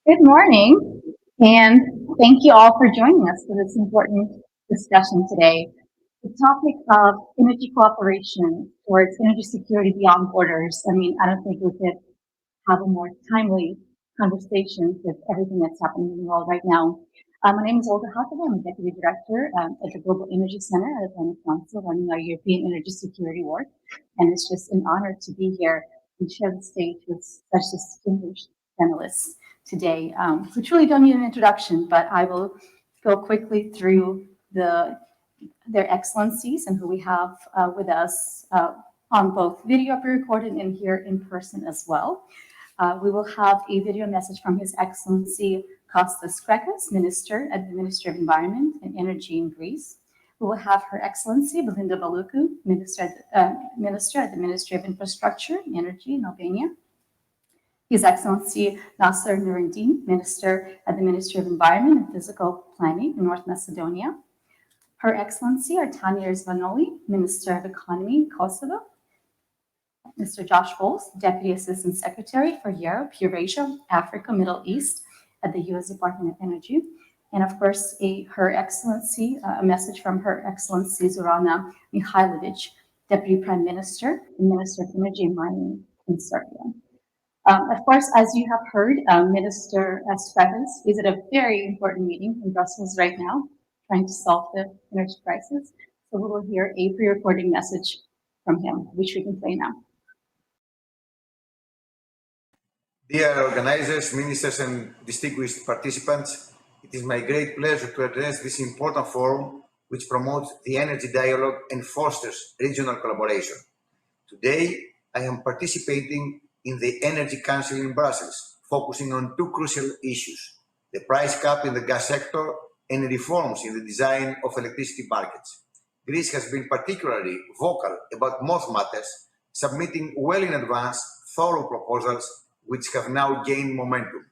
Good morning, and thank you all for joining us for this important discussion today. The topic of energy cooperation towards energy security beyond borders. I don't think we could have a more timely conversation with everything that's happening in the world right now. My name is Olga Hakova. I'm Deputy Director at the Global Energy Center at Atlantic Council, running our European energy security work. And it's just an honor to be here and share the stage with such distinguished panelists today, which really don't need an introduction, but I will go quickly through their excellencies and who we have with us on both video pre-recorded and here in person as well. We will have a video message from His Excellency Kostas Krekos, Minister at the Ministry of Environment and Energy in Greece. We will have Her Excellency Belinda Baloukou, Minister at the Ministry of Infrastructure and Energy in Albania. His Excellency Nasser Nuruddin, Minister at the Ministry of Environment and Physical Planning in North Macedonia. Her Excellency Artani Erzvanoli, Minister of Economy in Kosovo. Mr. Josh Bowles, Deputy Assistant Secretary for Europe, Eurasia, Africa, Middle East at the U.S. Department of Energy. And of course, a message from Her Excellency Zorana Mihailovich, Deputy Prime Minister and Minister of Energy and Mining in Serbia. Of course, as you have heard, Minister Krekos is at a very important meeting in Brussels right now, trying to solve the energy crisis. So we will hear a pre-recording message from him, which we can play now. Dear organizers, ministers, and distinguished participants, it is my great pleasure to address this important forum which promotes the energy dialogue and fosters regional collaboration. Today, I am participating in the Energy Council in Brussels, focusing on two crucial issues: the price cap in the gas sector and reforms in the design of electricity markets. Greece has been particularly vocal about both matters, submitting well in advance thorough proposals which have now gained momentum.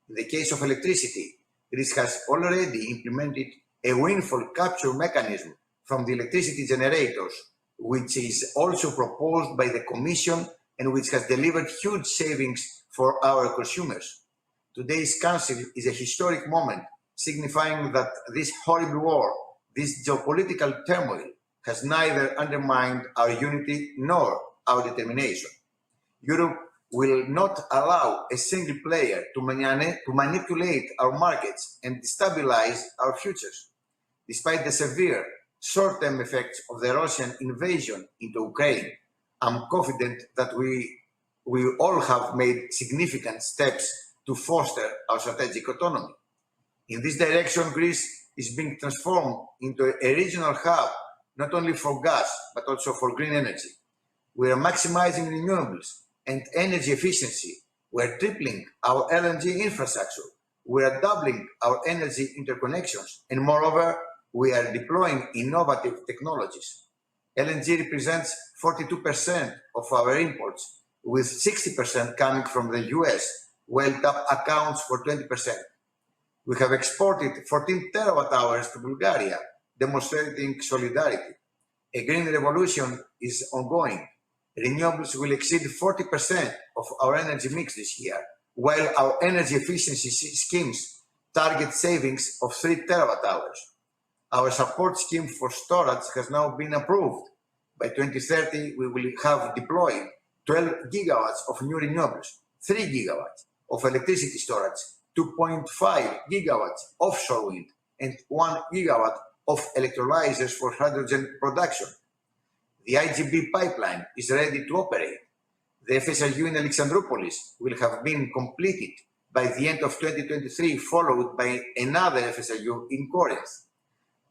In the case of electricity, Greece has already implemented a windfall capture mechanism from the electricity generators, which is also proposed by the Commission and which has delivered huge savings for our consumers. Today's Council is a historic moment, signifying that this horrible war, this geopolitical turmoil, has neither undermined our unity nor our determination. Europe will not allow a single player to manipulate our markets and destabilize our futures. Despite the severe short-term effects of the Russian invasion into Ukraine, I'm confident that we all have made significant steps to foster our strategic autonomy. In this direction, Greece is being transformed into a regional hub, not only for gas, but also for green energy. We are maximizing renewables and energy efficiency. We are tripling our LNG infrastructure. We are doubling our energy interconnections. And moreover, we are deploying innovative technologies. LNG represents 42% of our imports, with 60% coming from the US, while TAP accounts for 20%. We have exported 14 terawatt-hours to Bulgaria, demonstrating solidarity. A green revolution is ongoing. Renewables will exceed 40% of our energy mix this year, while our energy efficiency schemes target savings of 3 terawatt-hours. Our support scheme for storage has now been approved. By 2030, we will have deployed 12 gigawatts of new renewables, 3 gigawatts of electricity storage, 2.5 gigawatts offshore wind, and 1 gigawatt of electrolyzers for hydrogen production. The IGB pipeline is ready to operate. The FSRU in Alexandroupolis will have been completed by the end of 2023, followed by another FSRU in Corinth.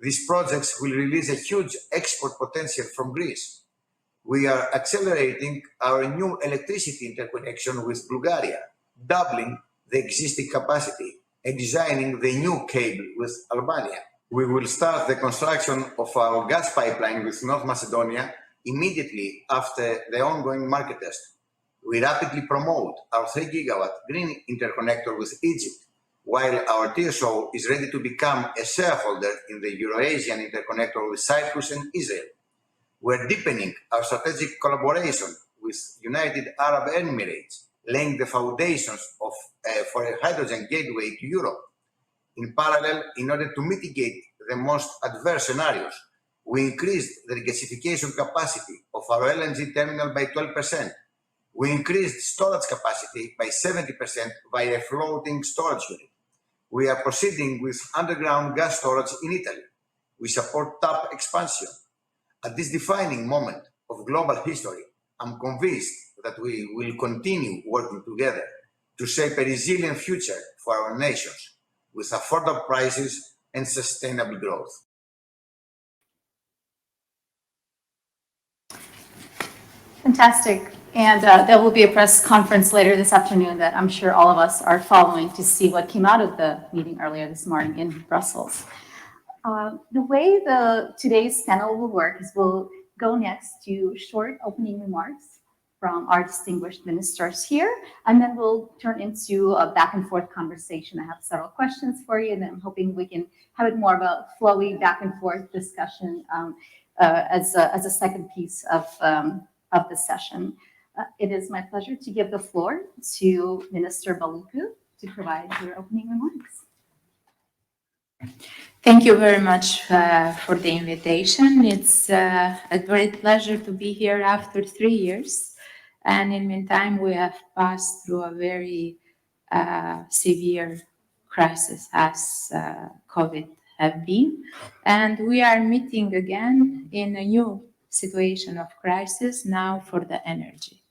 These projects will release a huge export potential from Greece. We are accelerating our new electricity interconnection with Bulgaria, doubling the existing capacity and designing the new cable with Albania. We will start the construction of our gas pipeline with North Macedonia immediately after the ongoing market test. We rapidly promote our 3 gigawatt green interconnector with Egypt, while our TSO is ready to become a shareholder in the Eurasian interconnector with Cyprus and Israel. We're deepening our strategic collaboration with United Arab Emirates laying the foundations for a hydrogen gateway to Europe. In parallel, in order to mitigate the most adverse scenarios, we increased the regasification capacity of our LNG terminal by 12%. We increased storage capacity by 70% via a floating storage unit. We are proceeding with underground gas storage in Italy. We support TAP expansion. At this defining moment of global history, I'm convinced that we will continue working together to shape a resilient future for our nations with affordable prices and sustainable growth. Fantastic. And there will be a press conference later this afternoon that I'm sure all of us are following to see what came out of the meeting earlier this morning in Brussels. The way today's panel will work is we'll go next to short opening remarks from our distinguished ministers here, and then we'll turn into a back and forth conversation. I have several questions for you, and I'm hoping we can have it more of a flowy back and forth discussion as a second piece of the session. It is my pleasure to give the floor to Minister Baluku to provide your opening remarks. Thank you very much for the invitation. It's a great pleasure to be here after 3 years. And in the meantime, we have passed through a very severe crisis as COVID have been. And we are meeting again in a new situation of crisis now for the energy.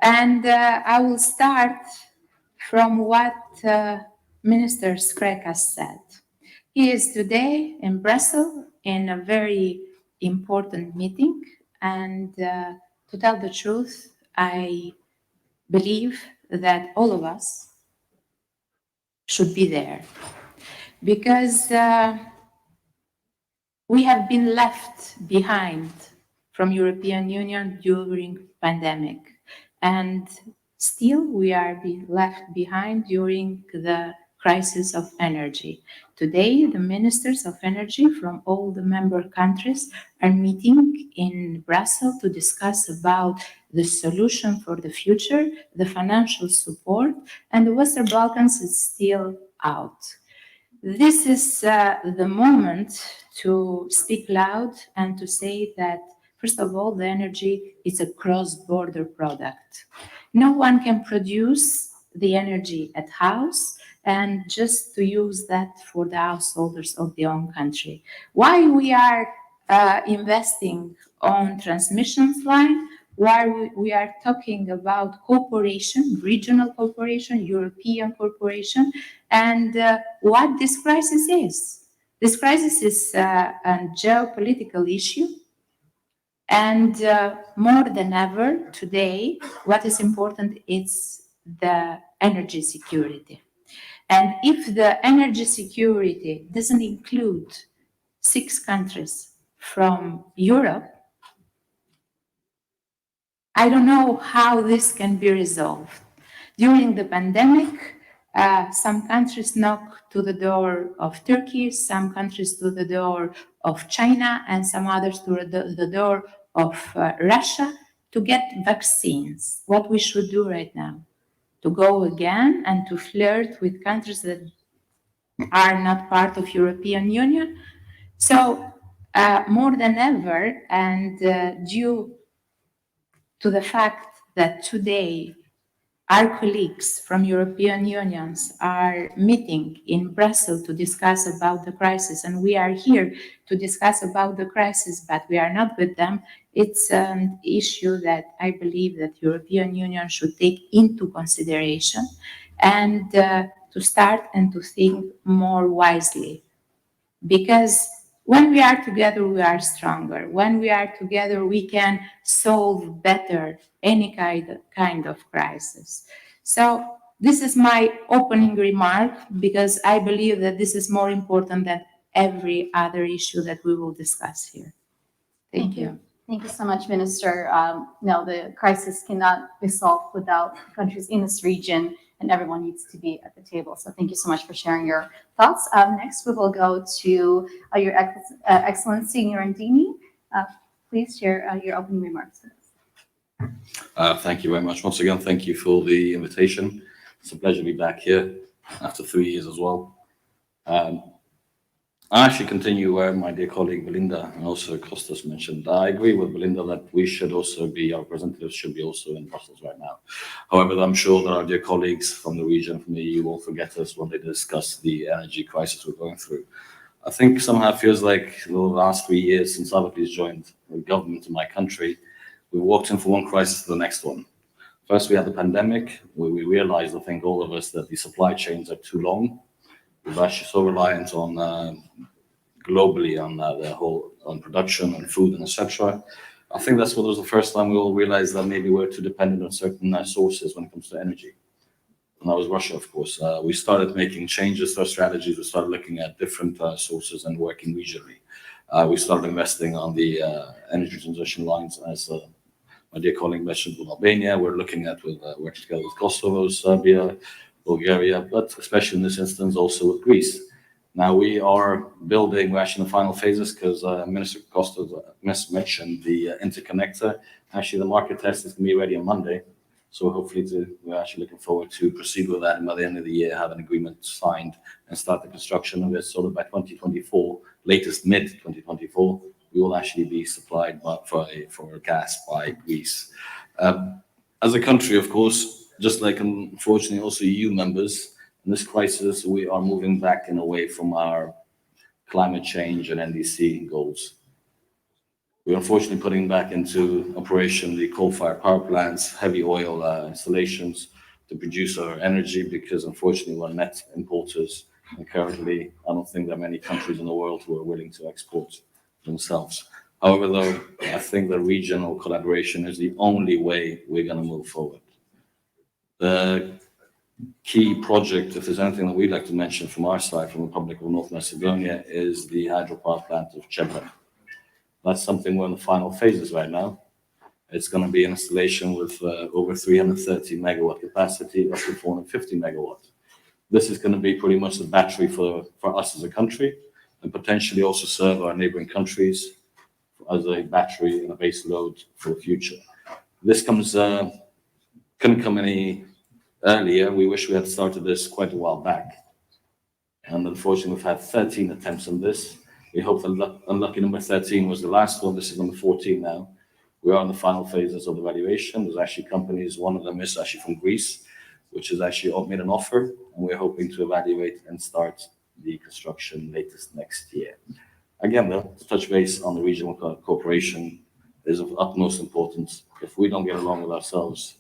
And I will start from what Minister Skrek has said. He is today in Brussels in a very important meeting, and to tell the truth, I believe that all of us should be there because we have been left behind from European Union during pandemic, and still we are being left behind during the crisis of energy. Today, the ministers of energy from all the member countries are meeting in Brussels to discuss about the solution for the future, the financial support, and the Western Balkans is still out. This is the moment to speak loud and to say that, first of all, the energy is a cross-border product. No one can produce the energy at house and just to use that for the householders of their own country. Why we are investing on transmission line, why we are talking about cooperation, regional cooperation, European cooperation, and what this crisis is. This crisis is a geopolitical issue. And more than ever today, what is important is the energy security. And if the energy security doesn't include 6 countries from Europe, I don't know how this can be resolved. During the pandemic, some countries knocked to the door of Turkey, some countries to the door of China, and some others to the door of Russia to get vaccines. What we should do right now? To go again and to flirt with countries that are not part of European Union. So more than ever, and due to the fact that today our colleagues from European unions are meeting in Brussels to discuss about the crisis, and we are here to discuss about the crisis, but we are not with them. It's an issue that I believe that European Union should take into consideration and to start and to think more wisely. Because when we are together, we are stronger. When we are together, we can solve better any kind of crisis. So this is my opening remark because I believe that this is more important than every other issue that we will discuss here. Thank you. Thank you so much, Minister. No, the crisis cannot be solved without countries in this region, and everyone needs to be at the table. So thank you so much for sharing your thoughts. Next, we will go to Your Excellency Nurandini. Please share your opening remarks with us. Thank you very much. Once again, thank you for the invitation. It's a pleasure to be back here after 3 years as well. I actually continue where my dear colleague Belinda and also Kostas mentioned. I agree with Belinda that we should also be, our representatives should be also in Brussels right now. However, I'm sure that our dear colleagues from the region, from the EU, will forget us when they discuss the energy crisis we're going through. I think somehow it feels like the last 3 years since Kavitza joined the government in my country, we walked in from one crisis to the next one. First, we had the pandemic, where we realized, I think all of us, that the supply chains are too long. We're actually so reliant on globally on the whole on production and food and etc. I think that's what was the first time we all realized that maybe we're too dependent on certain sources when it comes to energy. And that was Russia, of course. We started making changes to our strategies. We started looking at different sources and working regionally. We started investing on the energy transition lines, as my dear colleague mentioned, with Albania. We're looking at working together with Kosovo, Serbia, Bulgaria, but especially in this instance also with Greece. Now we are building, we're actually in the final phases because Minister Kostas mentioned the interconnector. Actually, the market test is going to be ready on Monday. So hopefully we're actually looking forward to proceed with that, and by the end of the year have an agreement signed and start the construction of it so that by 2024, latest mid-2024, we will actually be supplied for gas by Greece. As a country, of course, just like unfortunately also EU members, in this crisis, we are moving back and away from our climate change and NDC goals. We're unfortunately putting back into operation the coal-fired power plants, heavy oil installations to produce our energy because unfortunately we're net importers. And currently, I don't think there are many countries in the world who are willing to export themselves. However, though, I think that regional collaboration is the only way we're going to move forward. The key project, if there's anything that we'd like to mention from our side, from the Republic of North Macedonia, is the hydropower plant of Chebra. That's something we're in the final phases right now. It's going to be an installation with over 330 megawatt capacity, up to 450 megawatt. This is going to be pretty much the battery for us as a country, and potentially also serve our neighboring countries as a battery and a base load for the future. This couldn't come any earlier. We wish we had started this quite a while back. And unfortunately, we've had 13 attempts on this. We hope that unlucky number 13 was the last one. This is number 14 now. We are in the final phases of the evaluation. There's actually companies, one of them is actually from Greece, which has actually made an offer, and we're hoping to evaluate and start the construction latest next year. Again, though, to touch base on the regional cooperation is of utmost importance. If we don't get along with ourselves,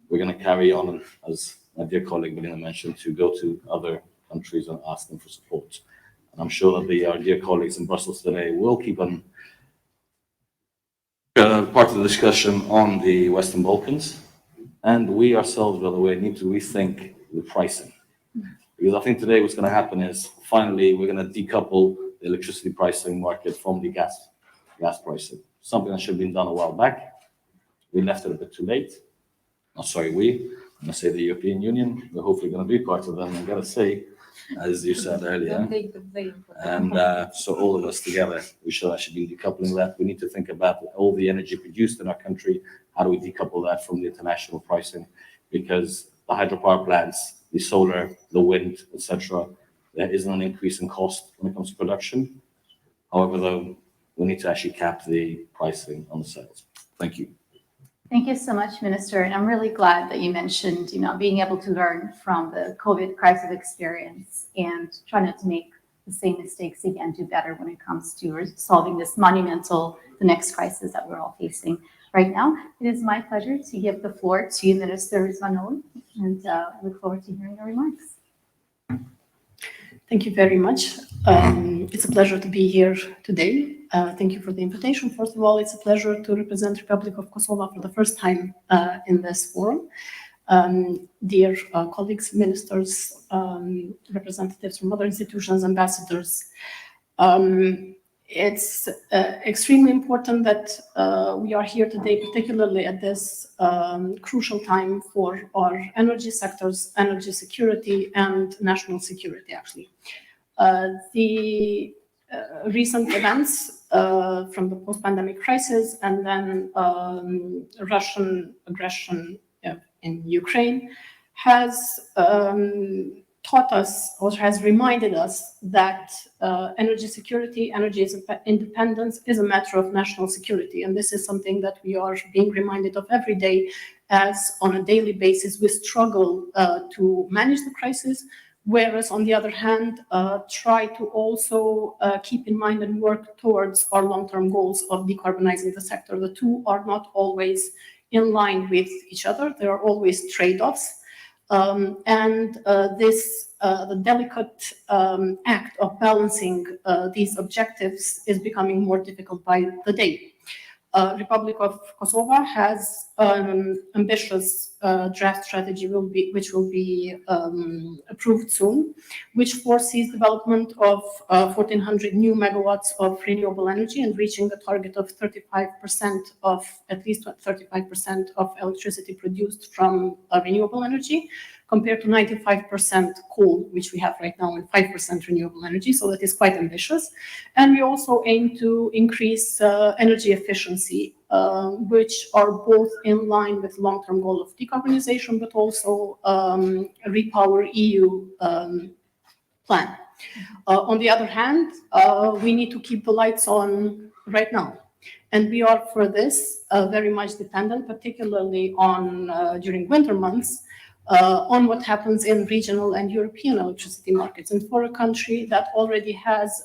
we're going to carry on, as my dear colleague Melina mentioned, to go to other countries and ask them for support. And I'm sure that our dear colleagues in Brussels today will keep on part of the discussion on the Western Balkans. And we ourselves, by the way, need to rethink the pricing. Because I think today what's going to happen is finally we're going to decouple the electricity pricing market from the gas pricing. Something that should have been done a while back. We left it a bit too late. I'm sorry, I'm going to say the European Union. We're hopefully going to be part of them. I've got to say, as you said earlier. And so all of us together, we should actually be decoupling that. We need to think about all the energy produced in our country. How do we decouple that from the international pricing? Because the hydropower plants, the solar, the wind, etc., there isn't an increase in cost when it comes to production. However, though, we need to actually cap the pricing on the sales. Thank you. Thank you so much, Minister. And I'm really glad that you mentioned, being able to learn from the COVID crisis experience and try not to make the same mistakes again, do better when it comes to solving this the next crisis that we're all facing right now. It is my pleasure to give the floor to Minister Rizvanoglu, and I look forward to hearing your remarks. Thank you very much. It's a pleasure to be here today. Thank you for the invitation. First of all, it's a pleasure to represent Republic of Kosovo for the first time in this forum. Dear colleagues, ministers, representatives from other institutions, ambassadors, it's extremely important that we are here today, particularly at this crucial time for our energy sectors, energy security, and national security, actually. The recent events from the post-pandemic crisis and then Russian aggression in Ukraine has taught us or has reminded us that energy security, energy independence is a matter of national security. And this is something that we are being reminded of every day, as on a daily basis we struggle to manage the crisis, whereas on the other hand, try to also keep in mind and work towards our long-term goals of decarbonizing the sector. The two are not always in line with each other. There are always trade-offs. The delicate act of balancing these objectives is becoming more difficult by the day. Republic of Kosovo has an ambitious draft strategy which will be approved soon, which foresees development of 1,400 new megawatts of renewable energy and reaching a target of 35% of at least 35% of electricity produced from renewable energy, compared to 95% coal, which we have right now, and 5% renewable energy. So that is quite ambitious. And we also aim to increase energy efficiency, which are both in line with long-term goal of decarbonization, but also Repower EU plan. On the other hand, we need to keep the lights on right now. And we are, for this, very much dependent, particularly on during winter months, on what happens in regional and European electricity markets. And for a country that already has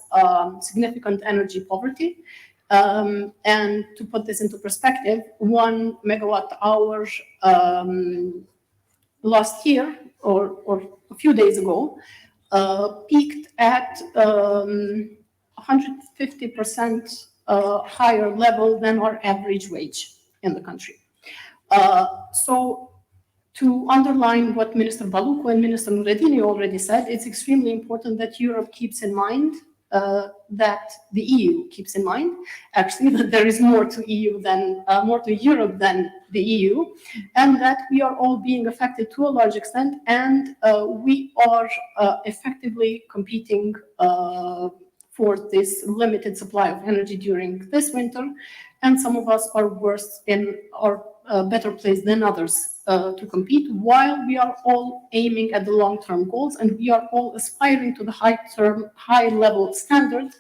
significant energy poverty, and to put this into perspective, 1 megawatt hour last year or a few days ago peaked at 150% higher level than our average wage in the country. So to underline what Minister Baluku and Minister Nureddini already said, it's extremely important that Europe keeps in mind, that the EU keeps in mind, actually, that there is more to Europe than the EU, and that we are all being affected to a large extent, and we are effectively competing for this limited supply of energy during this winter, and some of us are worse in or better placed than others to compete, while we are all aiming at the long-term goals, and we are all aspiring to the high-level standard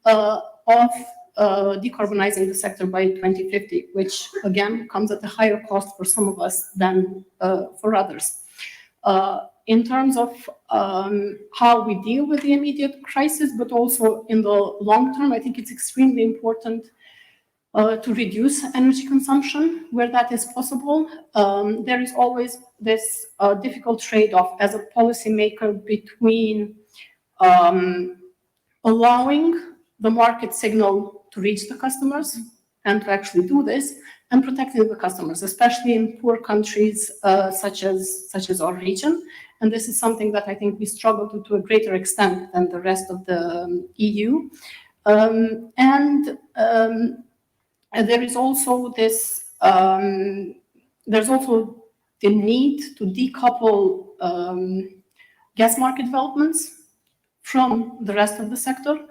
of decarbonizing the sector by 2050, which again comes at a higher cost for some of us than for others. In terms of how we deal with the immediate crisis, but also in the long term, I think it's extremely important to reduce energy consumption where that is possible. There is always this difficult trade-off as a policymaker between allowing the market signal to reach the customers and to actually do this, and protecting the customers, especially in poor countries such as our region. And this is something that I think we struggle to a greater extent than the rest of the EU. There is also this. There's also the need to decouple gas market developments from the rest of the sector,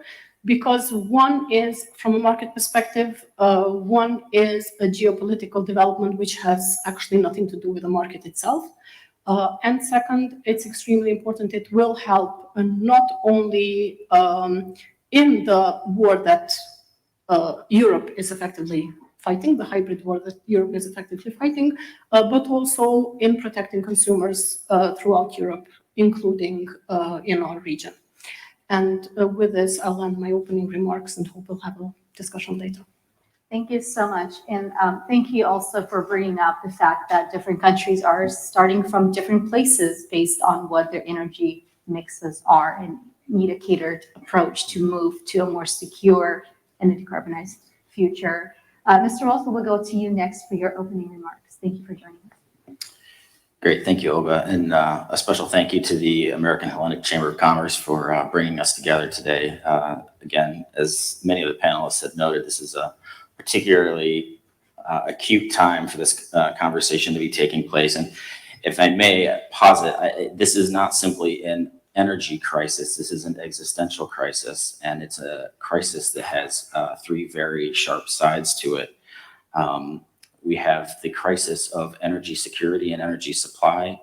because one is, from a market perspective, one is a geopolitical development which has actually nothing to do with the market itself. And second, it's extremely important. It will help not only in the war that Europe is effectively fighting, the hybrid war that Europe is effectively fighting, but also in protecting consumers throughout Europe, including in our region. And with this, I'll end my opening remarks and hope we'll have a discussion later. Thank you so much. And thank you also for bringing up the fact that different countries are starting from different places based on what their energy mixes are and need a catered approach to move to a more secure and a decarbonized future. Mr. Russell, we'll go to you next for your opening remarks. Thank you for joining us. Great, thank you, Olga, and a special thank you to the American Hellenic Chamber of Commerce for bringing us together today. Again, as many of the panelists have noted, this is a particularly acute time for this conversation to be taking place. And if I may posit, this is not simply an energy crisis. This is an existential crisis, and it's a crisis that has three very sharp sides to it. We have the crisis of energy security and energy supply.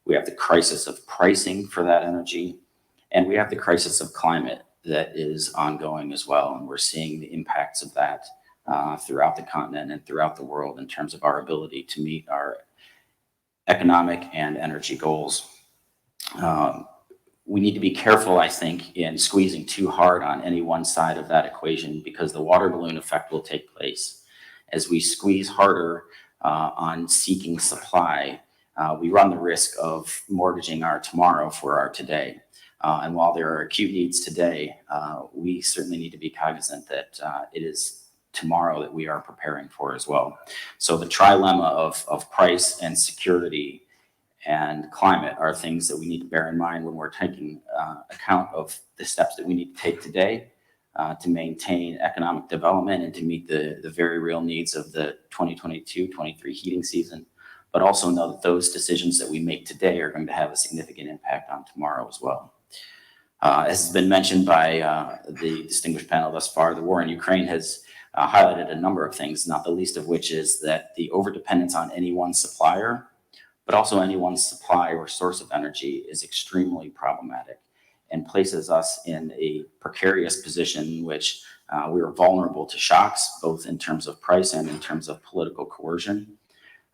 We have the crisis of pricing for that energy, and we have the crisis of climate that is ongoing as well. And we're seeing the impacts of that throughout the continent and throughout the world in terms of our ability to meet our economic and energy goals. We need to be careful, I think, in squeezing too hard on any one side of that equation, because the water balloon effect will take place. As we squeeze harder on seeking supply, we run the risk of mortgaging our tomorrow for our today. And while there are acute needs today, we certainly need to be cognizant that it is tomorrow that we are preparing for as well. So the trilemma of price and security and climate are things that we need to bear in mind when we're taking account of the steps that we need to take today to maintain economic development and to meet the very real needs of the 2022-23 heating season, but also know that those decisions that we make today are going to have a significant impact on tomorrow as well. As has been mentioned by the distinguished panel thus far, the war in Ukraine has highlighted a number of things, not the least of which is that the overdependence on any one supplier, but also any one supply or source of energy, is extremely problematic and places us in a precarious position in which we are vulnerable to shocks, both in terms of price and in terms of political coercion.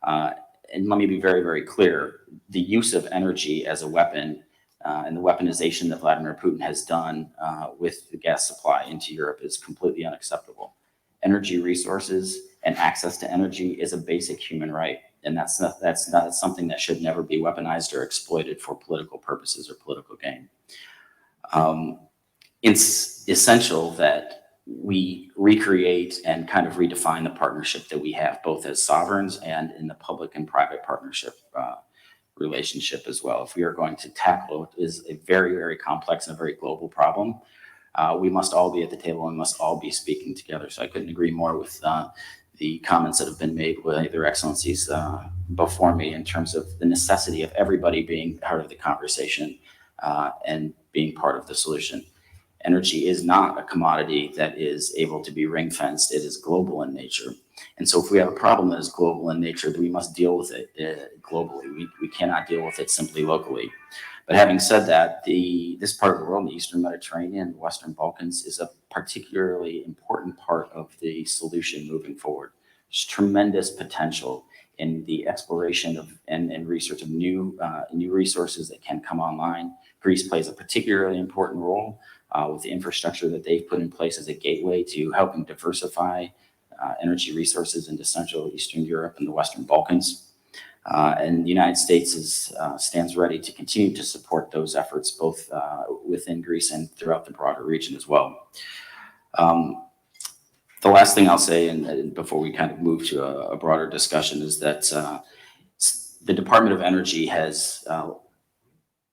And let me be very, very clear. The use of energy as a weapon and the weaponization that Vladimir Putin has done with the gas supply into Europe is completely unacceptable. Energy resources and access to energy is a basic human right. And that's not something that should never be weaponized or exploited for political purposes or political gain. It's essential that we recreate and kind of redefine the partnership that we have, both as sovereigns and in the public and private partnership relationship as well. If we are going to tackle what is a very, very complex and a very global problem, we must all be at the table and must all be speaking together. So I couldn't agree more with the comments that have been made by their excellencies before me in terms of the necessity of everybody being part of the conversation and being part of the solution. Energy is not a commodity that is able to be ring-fenced. It is global in nature. And so if we have a problem that is global in nature, then we must deal with it globally. We cannot deal with it simply locally. But having said that, this part of the world, the Eastern Mediterranean, the Western Balkans, is a particularly important part of the solution moving forward. There's tremendous potential in the exploration of and research of new resources that can come online. Greece plays a particularly important role with the infrastructure that they've put in place as a gateway to helping diversify energy resources into Central Eastern Europe and the Western Balkans. And the United States stands ready to continue to support those efforts, both within Greece and throughout the broader region as well. The last thing I'll say, and before we kind of move to a broader discussion, is that the Department of Energy has,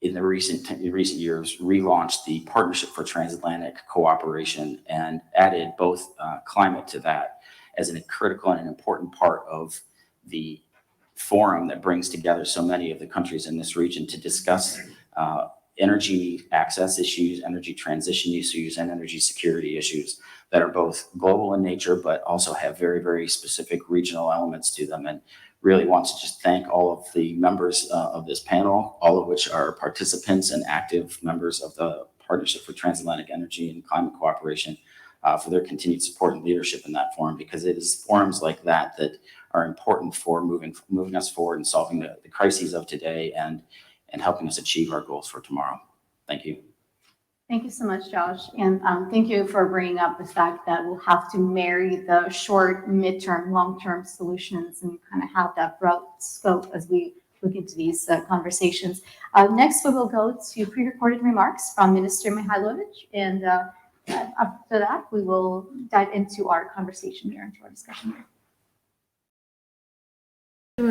in the recent years, relaunched the Partnership for Transatlantic Cooperation and added both climate to that as a critical and an important part of the forum that brings together so many of the countries in this region to discuss energy access issues, energy transition issues, and energy security issues that are both global in nature, but also have very, very specific regional elements to them. And really want to just thank all of the members of this panel, all of which are participants and active members of the Partnership for Transatlantic Energy and Climate Cooperation, for their continued support and leadership in that forum, because it is forums like that that are important for moving us forward and solving the crises of today and helping us achieve our goals for tomorrow. Thank you. Thank you so much, Josh. And thank you for bringing up the fact that we'll have to marry the short, midterm, long-term solutions and kind of have that broad scope as we look into these conversations. Next, we will go to pre-recorded remarks from Minister Mihailovich. And after that, we will dive into our conversation here, into our discussion here.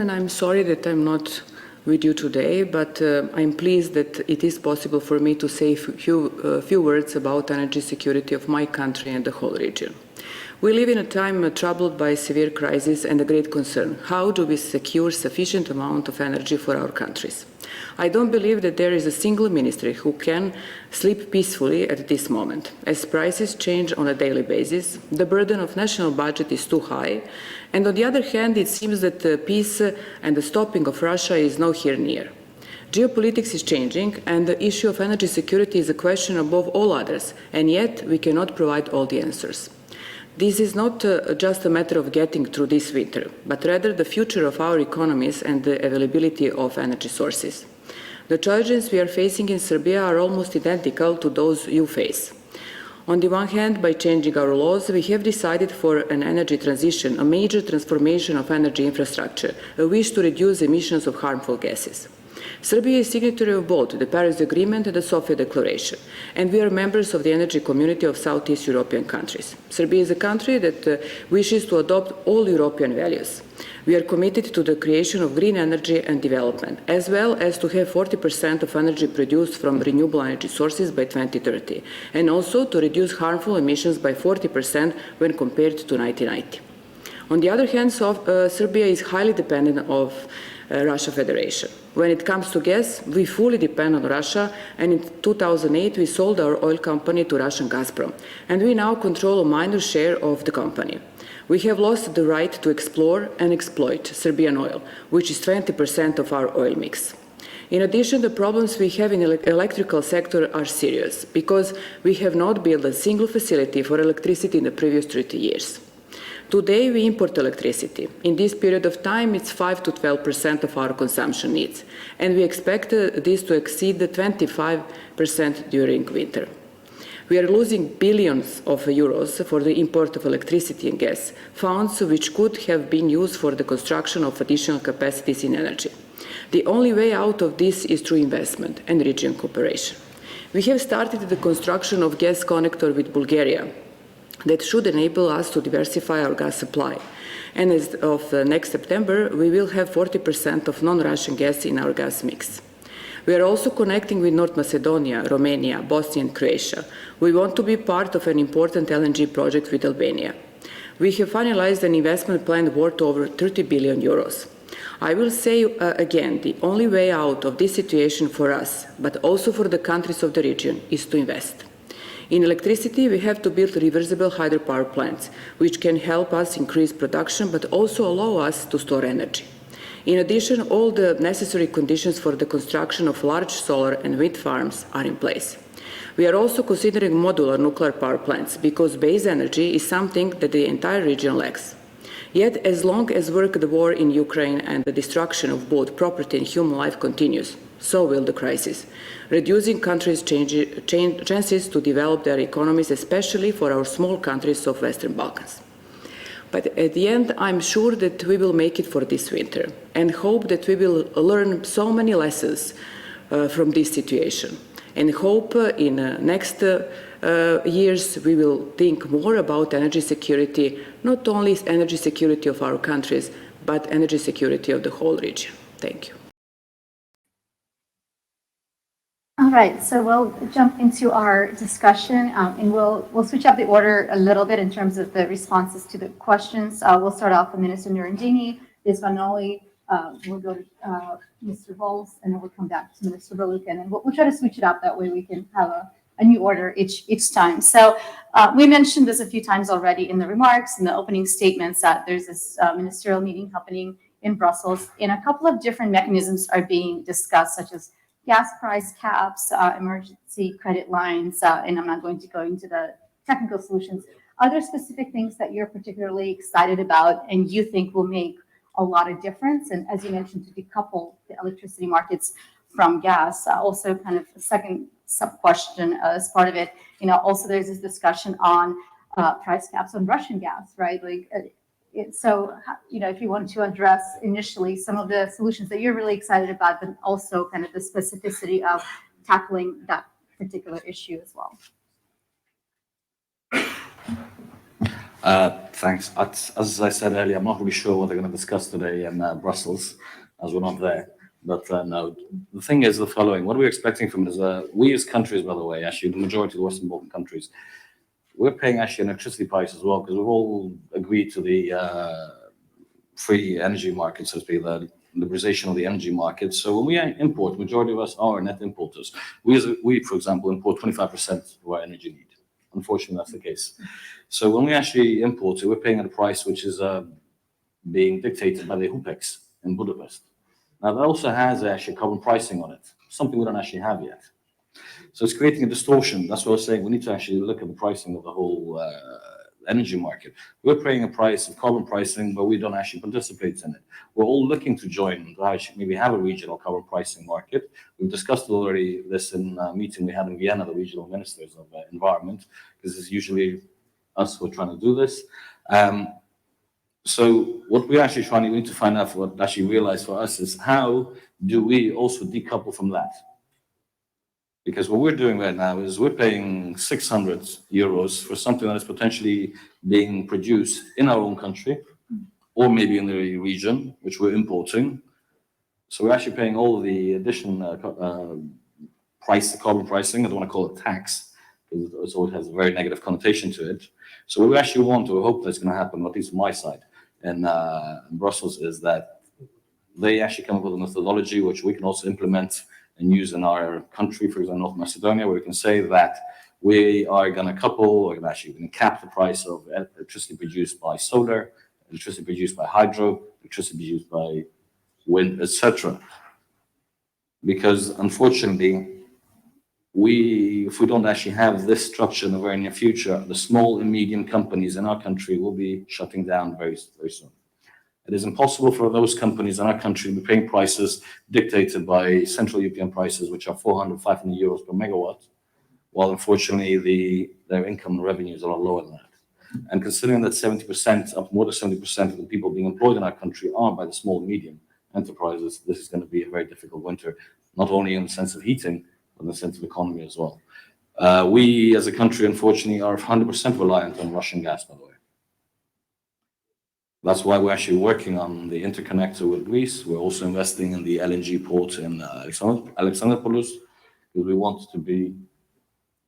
And I'm sorry that I'm not with you today, but I'm pleased that it is possible for me to say a few words about energy security of my country and the whole region. We live in a time troubled by severe crisis and a great concern. How do we secure sufficient amount of energy for our countries? I don't believe that there is a single ministry who can sleep peacefully at this moment. As prices change on a daily basis, the burden of national budget is too high, and on the other hand, it seems that peace and the stopping of Russia is now here near. Geopolitics is changing, and the issue of energy security is a question above all others, and yet we cannot provide all the answers. This is not just a matter of getting through this winter, but rather the future of our economies and the availability of energy sources. The challenges we are facing in Serbia are almost identical to those you face. On the one hand, by changing our laws, we have decided for an energy transition, a major transformation of energy infrastructure, a wish to reduce emissions of harmful gases. Serbia is signatory of both the Paris Agreement and the Sofia Declaration, and we are members of the energy community of Southeast European countries. Serbia is a country that wishes to adopt all European values. We are committed to the creation of green energy and development, as well as to have 40% of energy produced from renewable energy sources by 2030, and also to reduce harmful emissions by 40% when compared to 1990. On the other hand, Serbia is highly dependent on Russia Federation. When it comes to gas, we fully depend on Russia, and in 2008 we sold our oil company to Russian Gazprom, and we now control a minor share of the company. We have lost the right to explore and exploit Serbian oil, which is 20% of our oil mix. In addition, the problems we have in the electrical sector are serious, because we have not built a single facility for electricity in the previous 30 years. Today, we import electricity. In this period of time, it's 5 to 12% of our consumption needs, and we expect this to exceed the 25% during winter. We are losing billions of euros for the import of electricity and gas, funds which could have been used for the construction of additional capacities in energy. The only way out of this is through investment and regional cooperation. We have started the construction of gas connector with Bulgaria, that should enable us to diversify our gas supply. And as of next September, we will have 40% of non-Russian gas in our gas mix. We are also connecting with North Macedonia, Romania, Bosnia and Croatia. We want to be part of an important LNG project with Albania. We have finalized an investment plan worth over 30 billion euros. I will say again, the only way out of this situation for us, but also for the countries of the region, is to invest. In electricity, we have to build reversible hydropower plants, which can help us increase production, but also allow us to store energy. In addition, all the necessary conditions for the construction of large solar and wind farms are in place. We are also considering modular nuclear power plants, because base energy is something that the entire region lacks. Yet, as long as the war in Ukraine and the destruction of both property and human life continues, so will the crisis, reducing countries' chances to develop their economies, especially for our small countries of Western Balkans. But at the end, I'm sure that we will make it for this winter, and hope that we will learn so many lessons from this situation, and hope in next years we will think more about energy security, not only energy security of our countries, but energy security of the whole region. Thank you. All right, so we'll jump into our discussion, and we'll switch up the order a little bit in terms of the responses to the questions. We'll start off with Minister Nurandini, Isvanoli, we'll go to Mr. Vols, and then we'll come back to Minister Balukin, and we'll try to switch it up, that way we can have a new order each time. So we mentioned this a few times already in the remarks and the opening statements, that there's this ministerial meeting happening in Brussels, and a couple of different mechanisms are being discussed, such as gas price caps, emergency credit lines, and I'm not going to go into the technical solutions. Are there specific things that you're particularly excited about and you think will make a lot of difference? And as you mentioned, to decouple the electricity markets from gas, also kind of a second sub-question as part of it, also there's this discussion on price caps on Russian gas, right? So, if you want to address initially some of the solutions that you're really excited about, but also kind of the specificity of tackling that particular issue as well. Thanks. As I said earlier, I'm not really sure what they're going to discuss today in Brussels, as we're not there. But no, the thing is the following. What we're expecting from it is, we as countries, by the way, actually the majority of the Western Balkan countries, we're paying actually an electricity price as well, because we've all agreed to the free energy market, so to speak, the liberalization of the energy market. So when we import, majority of us are net importers. We, for example, import 25% of our energy need. Unfortunately, that's the case. So when we actually import it, we're paying at a price which is being dictated by the HUPEX in Budapest. Now, that also has actually carbon pricing on it, something we don't actually have yet. So it's creating a distortion. That's what I was saying. We need to actually look at the pricing of the whole energy market. We're paying a price of carbon pricing, but we don't actually participate in it. We're all looking to join, to actually maybe have a regional carbon pricing market. We've discussed already this in a meeting we had in Vienna, the regional ministers of environment, because it's usually us who are trying to do this. So what we're actually we need to find out, what actually realize for us is how do we also decouple from that? Because what we're doing right now is we're paying 600 euros for something that is potentially being produced in our own country, or maybe in the region, which we're importing. So we're actually paying all of the additional carbon pricing. I don't want to call it tax, because it always has a very negative connotation to it. So what we actually want, or hope that's going to happen, at least on my side, in Brussels, is that they actually come up with a methodology which we can also implement and use in our country, for example, North Macedonia, where we can say that we are going to couple, or actually going to cap the price of electricity produced by solar, electricity produced by hydro, electricity produced by wind, etc. Because unfortunately, if we don't actually have this structure in the very near future, the small and medium companies in our country will be shutting down very, very soon. It is impossible for those companies in our country to be paying prices dictated by Central European prices, which are 400, 500 euros per megawatt, while unfortunately their income and revenues are a lot lower than that. And considering that 70%, up more than 70% of the people being employed in our country are by the small and medium enterprises, this is going to be a very difficult winter, not only in the sense of heating, but in the sense of economy as well. We, as a country, unfortunately, are 100% reliant on Russian gas, by the way. That's why we're actually working on the interconnector with Greece. We're also investing in the LNG port in Alexandroupolis, because we want to be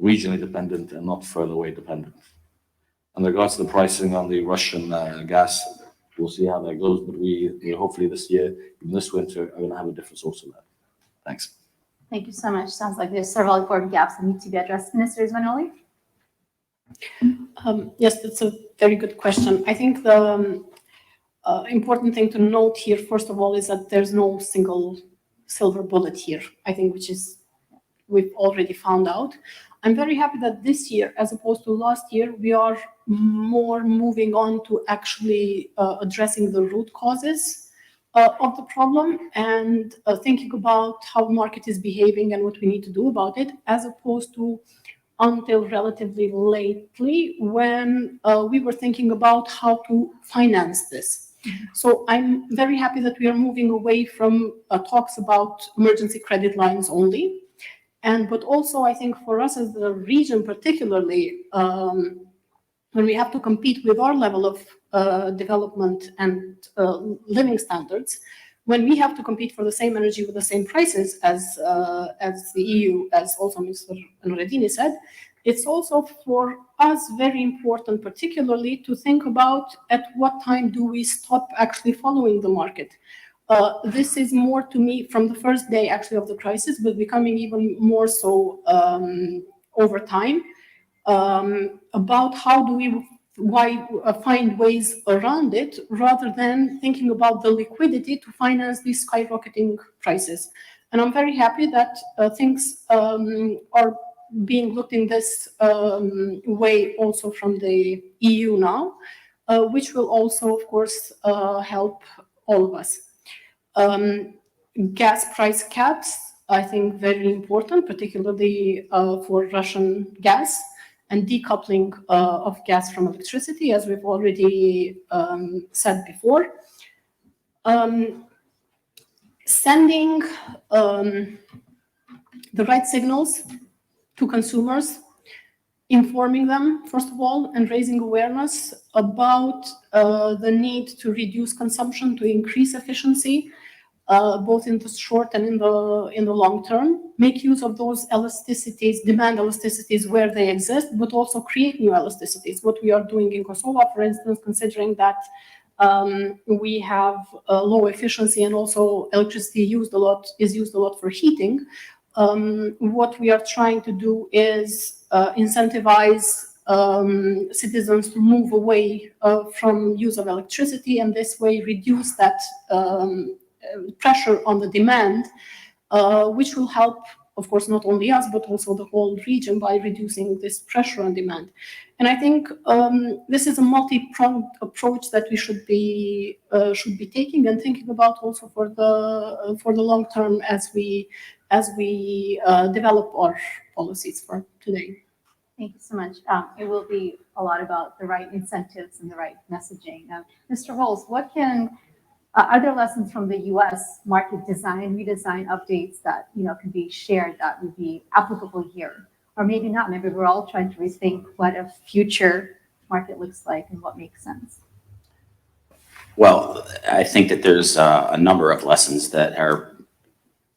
regionally dependent and not further away dependent. In regards to the pricing on the Russian gas, we'll see how that goes, but we hopefully this year, even this winter, are going to have a different source of that. Thanks. Thank you so much. Sounds like there's several important gaps that need to be addressed. Minister Izmanoli? Yes, that's a very good question. I think the important thing to note here, first of all, is that there's no single silver bullet here, I think, which is we've already found out. I'm very happy that this year, as opposed to last year, we are more moving on to actually addressing the root causes of the problem and thinking about how the market is behaving and what we need to do about it, as opposed to until relatively lately when we were thinking about how to finance this. So I'm very happy that we are moving away from talks about emergency credit lines only. But also, I think for us as the region particularly, when we have to compete with our level of development and living standards, when we have to compete for the same energy with the same prices as the EU, as also Mr. Noureddini said, it's also for us very important, particularly to think about at what time do we stop actually following the market. This is more to me from the first day actually of the crisis, but becoming even more so over time, about how do we find ways around it rather than thinking about the liquidity to finance these skyrocketing prices. And I'm very happy that things are being looked in this way also from the EU now, which will also, of course, help all of us. Gas price caps, I think, very important, particularly for Russian gas, and decoupling of gas from electricity, as we've already said before. Sending the right signals to consumers, informing them, first of all, and raising awareness about the need to reduce consumption, to increase efficiency, both in the short and in the long term, make use of those elasticities, demand elasticities where they exist, but also create new elasticities. What we are doing in Kosovo, for instance, considering that we have low efficiency and also electricity is used a lot for heating. What we are trying to do is incentivize citizens to move away from use of electricity, and this way reduce that pressure on the demand, which will help, of course, not only us, but also the whole region by reducing this pressure on demand. And I think this is a multi-pronged approach that we should be taking and thinking about also for the long term as we develop our policies for today. Thank you so much. It will be a lot about the right incentives and the right messaging. Mr. Rolls, are there lessons from the U.S. market design, redesign updates that can be shared that would be applicable here, or maybe not? Maybe we're all trying to rethink what a future market looks like and what makes sense. Well, I think that there's a number of lessons that are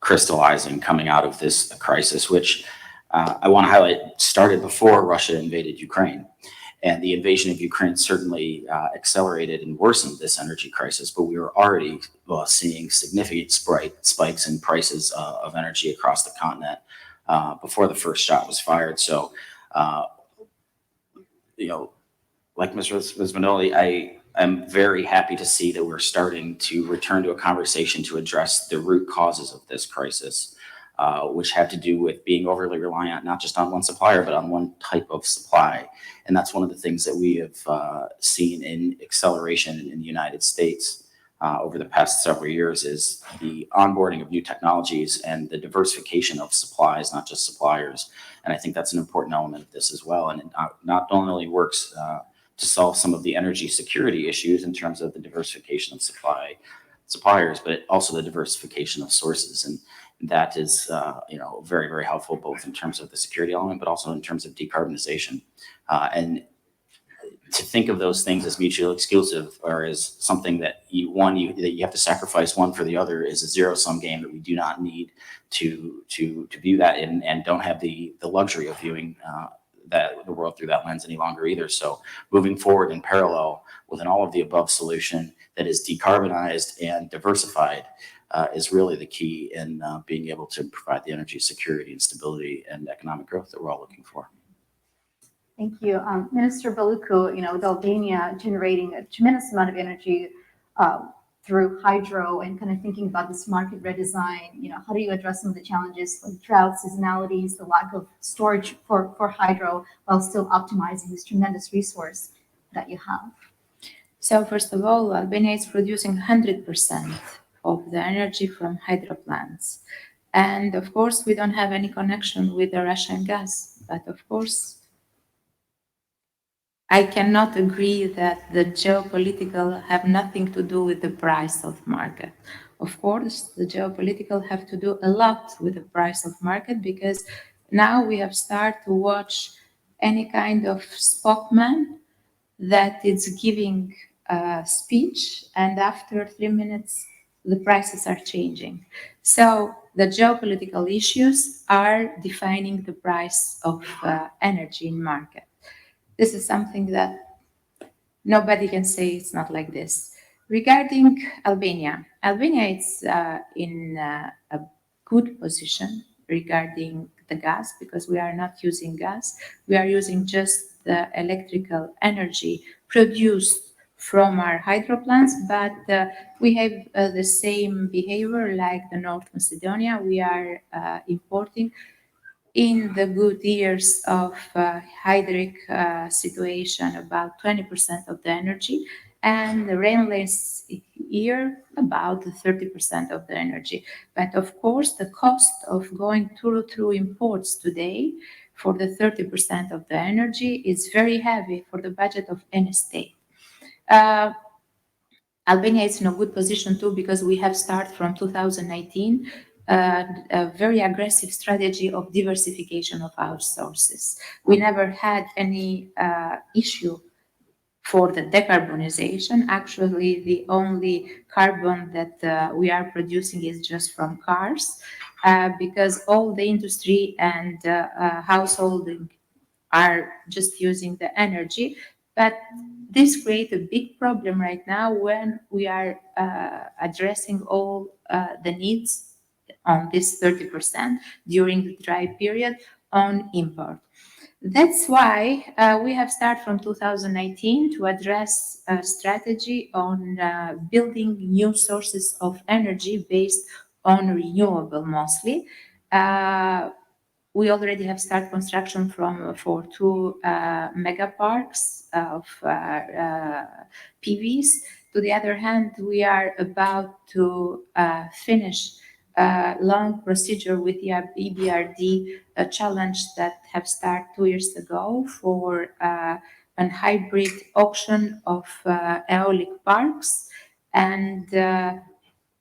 crystallizing coming out of this crisis, which I want to highlight started before Russia invaded Ukraine. And the invasion of Ukraine certainly accelerated and worsened this energy crisis, but we were already seeing significant spikes in prices of energy across the continent before the first shot was fired. So, like Ms. Rizvanoli, I'm very happy to see that we're starting to return to a conversation to address the root causes of this crisis, which have to do with being overly reliant not just on one supplier, but on one type of supply. And that's one of the things that we have seen in acceleration in the United States over the past several years is the onboarding of new technologies and the diversification of supplies, not just suppliers. And I think that's an important element of this as well. And it not only works to solve some of the energy security issues in terms of the diversification of suppliers, but also the diversification of sources. And that is, very, very helpful, both in terms of the security element, but also in terms of decarbonization. And to think of those things as mutually exclusive or as something that you have to sacrifice one for the other is a zero-sum game that we do not need to view that and don't have the luxury of viewing the world through that lens any longer either. So moving forward in parallel with an all of the above solution that is decarbonized and diversified is really the key in being able to provide the energy security and stability and economic growth that we're all looking for. Thank you. Minister Baluku, with Albania generating a tremendous amount of energy through hydro and kind of thinking about this market redesign, how do you address some of the challenges like drought, seasonalities, the lack of storage for hydro while still optimizing this tremendous resource that you have? So first of all, Albania is producing 100% of the energy from hydro plants. And of course, we don't have any connection with the Russian gas, but of course, I cannot agree that the geopolitical have nothing to do with the price of market. Of course, the geopolitical have to do a lot with the price of market because now we have started to watch any kind of spokesman that is giving a speech and after 3 minutes, the prices are changing. So the geopolitical issues are defining the price of energy in market. This is something that nobody can say it's not like this. Regarding Albania is in a good position regarding the gas because we are not using gas. We are using just the electrical energy produced from our hydro plants, but we have the same behavior like the North Macedonia. We are importing in the good years of hydric situation, about 20% of the energy, and the rainless year, about 30% of the energy. But of course, the cost of going through imports today for the 30% of the energy is very heavy for the budget of any state. Albania is in a good position too because we have started from 2019 a very aggressive strategy of diversification of our sources. We never had any issue for the decarbonization. Actually, the only carbon that we are producing is just from cars, because all the industry and householding are just using the energy. But this creates a big problem right now when we are addressing all the needs on this 30% during the dry period on import. That's why we have started from 2019 to address a strategy on building new sources of energy based on renewable mostly. We already have started construction for two mega parks of PVs. To the other hand, we are about to finish a long procedure with the EBRD, a challenge that have started 2 years ago for an hybrid auction of aeolic parks. And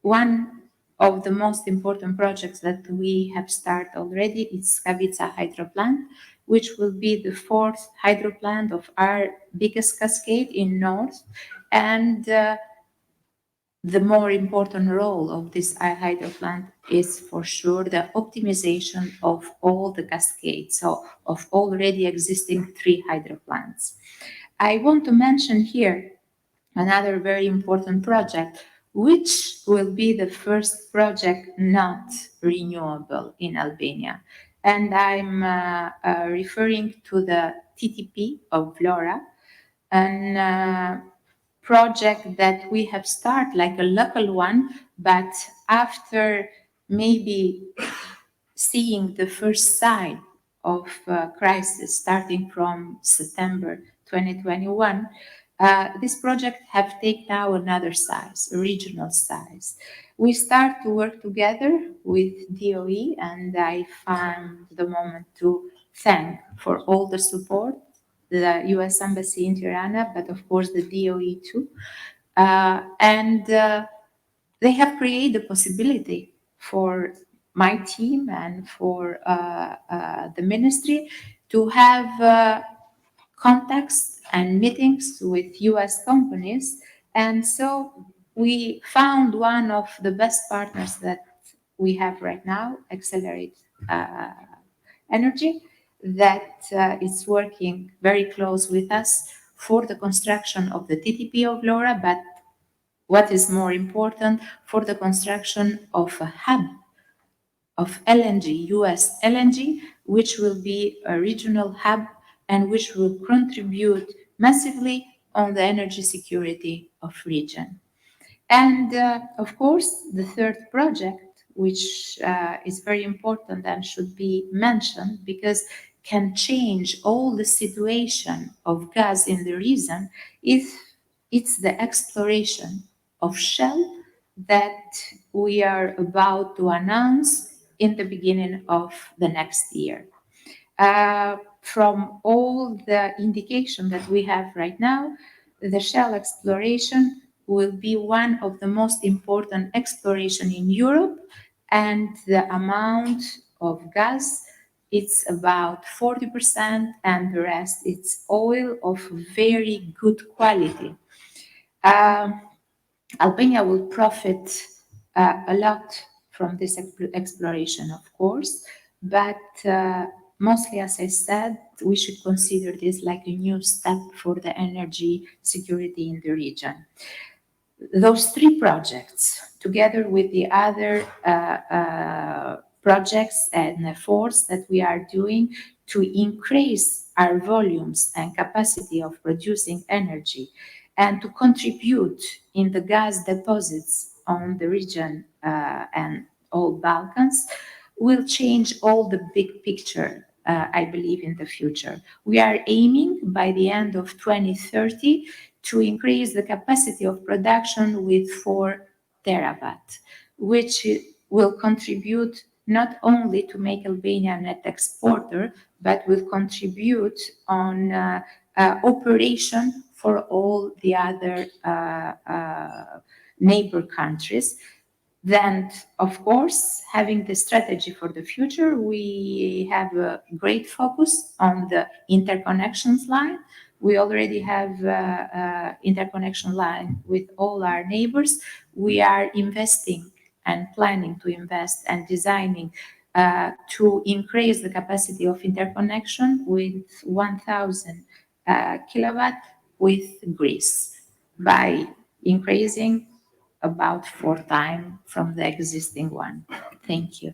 one of the most important projects that we have started already is Kavitza hydro plant, which will be the fourth hydro plant of our biggest cascade in north. And the more important role of this hydro plant is for sure the optimization of all the cascades, so of already existing 3 hydro plants. I want to mention here another very important project, which will be the first project not renewable in Albania. And I'm referring to the TTP of Vlora, an project that we have started like a local one, but after maybe seeing the first sign of crisis starting from September 2021, this project have taken now another size, a regional size. We start to work together with DOE, and I found the moment to thank for all the support, the U.S. Embassy in Tirana, but of course the DOE too. And they have created the possibility for my team and for the ministry to have contacts and meetings with US companies. And so we found one of the best partners that we have right now, Accelerate Energy, that is working very close with us for the construction of the TTP of Laura, but what is more important, for the construction of a hub of LNG, US LNG, which will be a regional hub and which will contribute massively on the energy security of region. And of course, the third project, which is very important and should be mentioned because can change all the situation of gas in the region, is it's the exploration of Shell that we are about to announce in the beginning of the next year. From all the indication that we have right now, the Shell exploration will be one of the most important exploration in Europe, and the amount of gas, it's about 40%, and the rest it's oil of very good quality. Albania will profit a lot from this exploration, of course, but mostly, as I said, we should consider this like a new step for the energy security in the region. Those 3 projects, together with the other projects and efforts that we are doing to increase our volumes and capacity of producing energy, and to contribute in the gas deposits on the region and all Balkans, will change all the big picture, I believe, in the future. We are aiming by the end of 2030 to increase the capacity of production with 4 terawatt, which will contribute not only to make Albania a net exporter, but will contribute on operation for all the other neighbor countries. Then, of course, having the strategy for the future, we have a great focus on the interconnections line, We already have interconnection line with all our neighbors. We are investing and planning to invest and designing to increase the capacity of interconnection with 1,000 kilowatt with Greece by increasing about 4 times from the existing one. Thank you.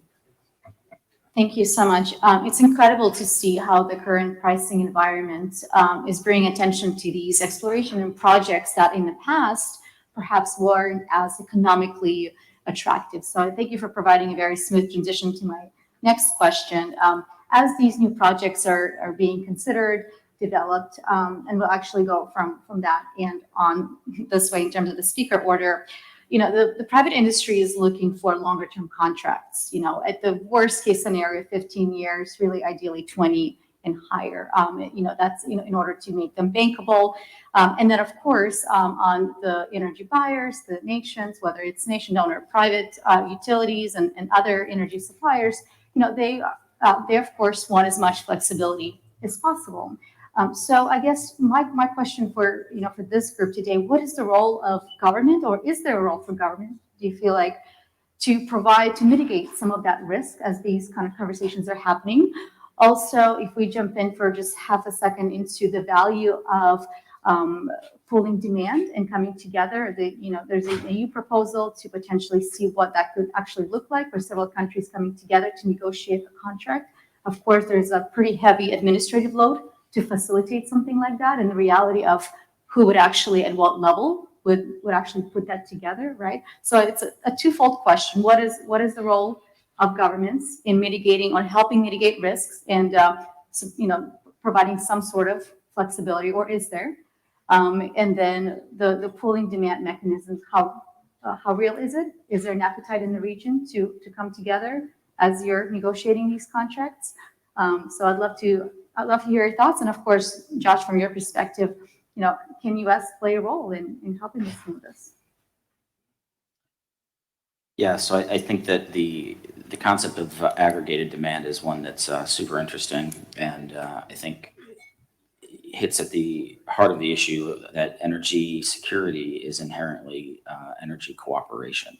Thank you so much. It's incredible to see how the current pricing environment is bringing attention to these exploration and projects that in the past perhaps weren't as economically attractive. So thank you for providing a very smooth transition to my next question. As these new projects are being considered, developed, and we'll actually go from that and on this way in terms of the speaker order, the private industry is looking for longer term contracts, at the worst case scenario, 15 years, really ideally 20 and higher. That's, in order to make them bankable. And then of course, on the energy buyers, the nations, whether it's nation owned or private utilities and other energy suppliers, they of course want as much flexibility as possible. So I guess my question for this group today, what is the role of government, or is there a role for government, do you feel like, to mitigate some of that risk as these kind of conversations are happening? Also, if we jump in for just half a second into the value of pooling demand and coming together, there's a EU proposal to potentially see what that could actually look like for several countries coming together to negotiate a contract. Of course, there's a pretty heavy administrative load to facilitate something like that, and the reality of who would actually, at what level would actually put that together, right? So it's a twofold question. What is the role of governments in mitigating or helping mitigate risks and providing some sort of flexibility, or is there? And then the pooling demand mechanisms, how real is it? Is there an appetite in the region to come together as you're negotiating these contracts? So I'd love to hear your thoughts. And of course, Josh, from your perspective, can US play a role in helping us through this? Yeah, so I think that the concept of aggregated demand is one that's super interesting, and I think hits at the heart of the issue that energy security is inherently energy cooperation.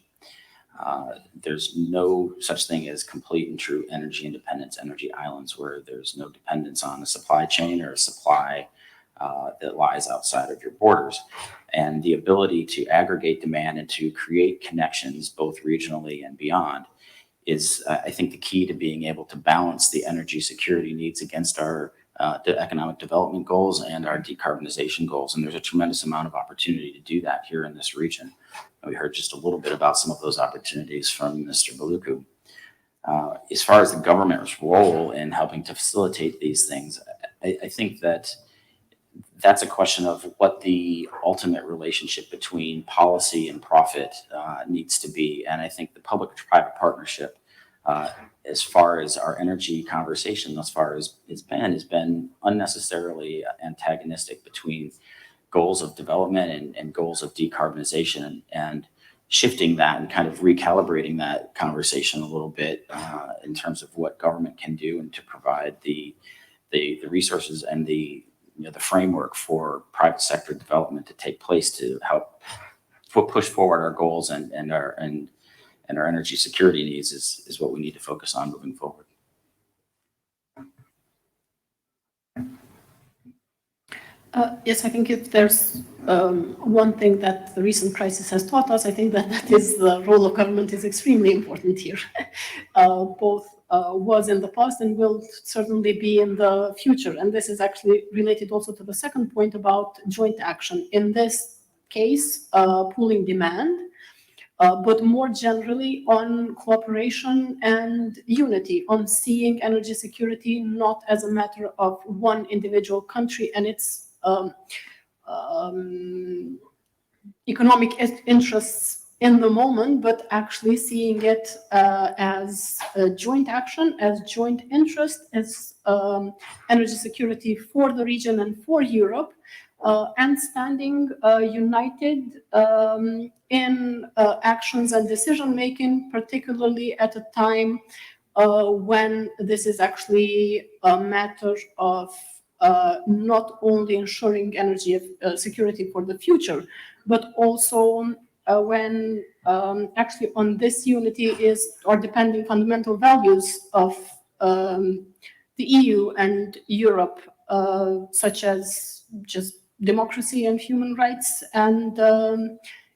There's no such thing as complete and true energy independence, energy islands, where there's no dependence on a supply chain or a supply that lies outside of your borders. And the ability to aggregate demand and to create connections both regionally and beyond is, I think, the key to being able to balance the energy security needs against our economic development goals and our decarbonization goals. And there's a tremendous amount of opportunity to do that here in this region. We heard just a little bit about some of those opportunities from Mr. Baluku. As far as the government's role in helping to facilitate these things, I think that that's a question of what the ultimate relationship between policy and profit needs to be. And I think the public-private partnership, as far as our energy conversation thus far has been unnecessarily antagonistic between goals of development and goals of decarbonization, and shifting that and kind of recalibrating that conversation a little bit in terms of what government can do and to provide the resources and the framework for private sector development to take place to help push forward our goals and our energy security needs is what we need to focus on moving forward. Yes, I think if there's one thing that the recent crisis has taught us, I think that is the role of government is extremely important here. Both was in the past and will certainly be in the future. And this is actually related also to the second point about joint action. In this case, pooling demand, but more generally on cooperation and unity, on seeing energy security not as a matter of one individual country and its economic interests in the moment, but actually seeing it as a joint action, as joint interest, as energy security for the region and for Europe, and standing united in actions and decision making, particularly at a time when this is actually a matter of not only ensuring energy security for the future, but also when actually on this unity are depending fundamental values of the EU and Europe, such as just democracy and human rights and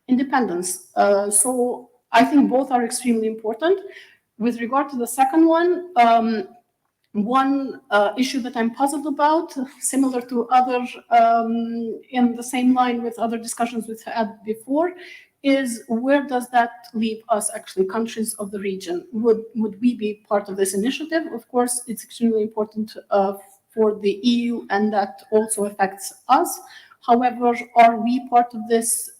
independence. So I think both are extremely important. With regard to the second one issue that I'm puzzled about, similar to other, in the same line with other discussions we've had before, is where does that leave us, actually, countries of the region? Would we be part of this initiative? Of course, it's extremely important for the EU, and that also affects us. However, are we part of this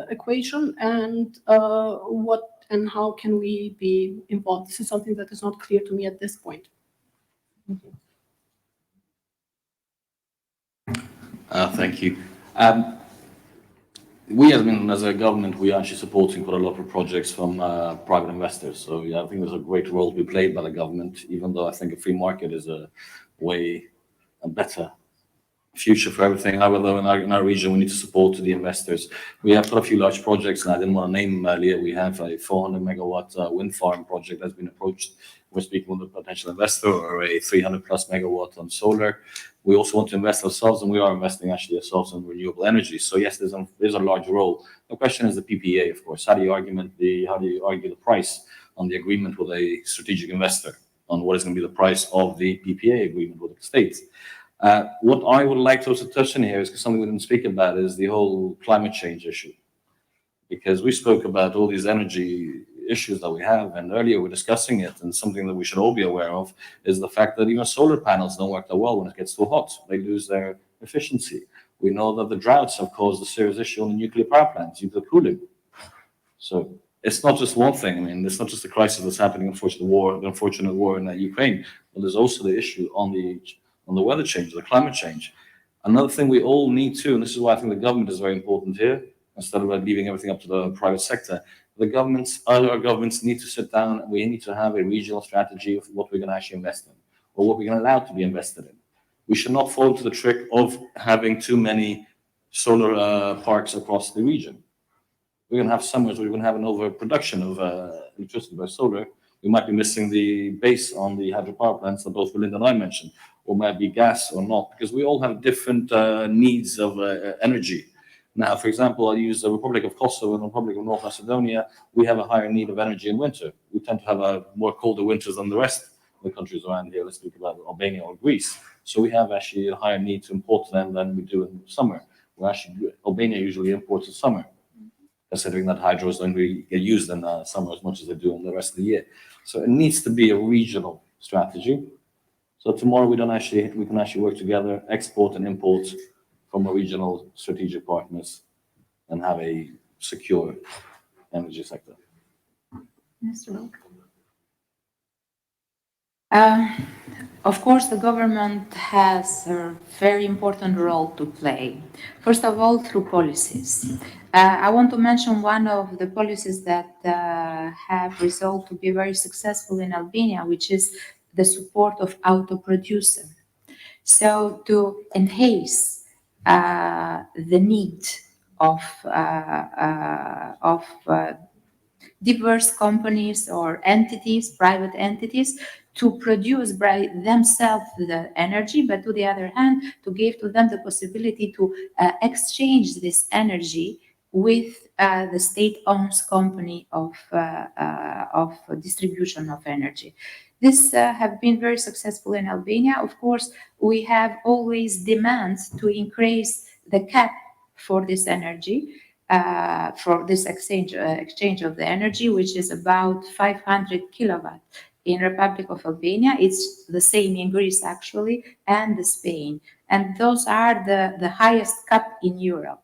equation, and what and how can we be involved? This is something that is not clear to me at this point. Thank you. As a government, we are actually supporting quite a lot of projects from private investors. So yeah, I think there's a great role to be played by the government, even though I think a free market is a better future for everything. However, in our region, we need to support the investors. We have quite a few large projects, and I didn't want to name them earlier. We have a 400 megawatt wind farm project that's been approached. We're speaking with a potential investor, or a 300 plus megawatt on solar. We also want to invest ourselves, and we are investing actually ourselves in renewable energy. So yes, there's a large role. The question is the PPA, of course. How do you argue the price on the agreement with a strategic investor on what is going to be the price of the PPA agreement with the state? What I would like to also touch on here is something we didn't speak about, is the whole climate change issue. Because we spoke about all these energy issues that we have, and earlier we're discussing it, and something that we should all be aware of is the fact that even solar panels don't work that well when it gets too hot. They lose their efficiency. We know that the droughts have caused a serious issue on the nuclear power plants due to the cooling. So it's not just one thing. I mean, it's not just the crisis that's happening, the unfortunate war in Ukraine, but there's also the issue on the weather change, the climate change. Another thing we all need to, and this is why I think the government is very important here, instead of leaving everything up to the private sector, our governments need to sit down, and we need to have a regional strategy of what we're going to actually invest in, or what we're going to allow to be invested in. We should not fall into the trick of having too many solar parks across the region. We're going to have summers where we're going to have an overproduction of electricity by solar. We might be missing the base on the hydropower plants that both Belinda and I mentioned, or might be gas or not, because we all have different needs of energy. Now, for example, I'll use the Republic of Kosovo and the Republic of North Macedonia. We have a higher need of energy in winter. We tend to have a more colder winters than the rest of the countries around here. Let's speak about Albania or Greece. So we have actually a higher need to import them than we do in summer. Albania usually imports in summer, considering that hydros don't really get used in summer as much as they do in the rest of the year. So it needs to be a regional strategy. So tomorrow we can actually work together, export and import from a regional strategic partners, and have a secure energy sector. Mr. Wilk. Of course, the government has a very important role to play. First of all, through policies. I want to mention one of the policies that have resolved to be very successful in Albania, which is the support of auto producer. So to enhance the need of diverse companies or entities, private entities, to produce by themselves the energy, but to the other hand, to give to them the possibility to exchange this energy with the state-owned company of distribution of energy. This have been very successful in Albania. Of course, we have always demands to increase the cap for this energy, for this exchange of the energy, which is about 500 kilowatt. In Republic of Albania, it's the same in Greece actually, and Spain. And those are the highest cap in Europe.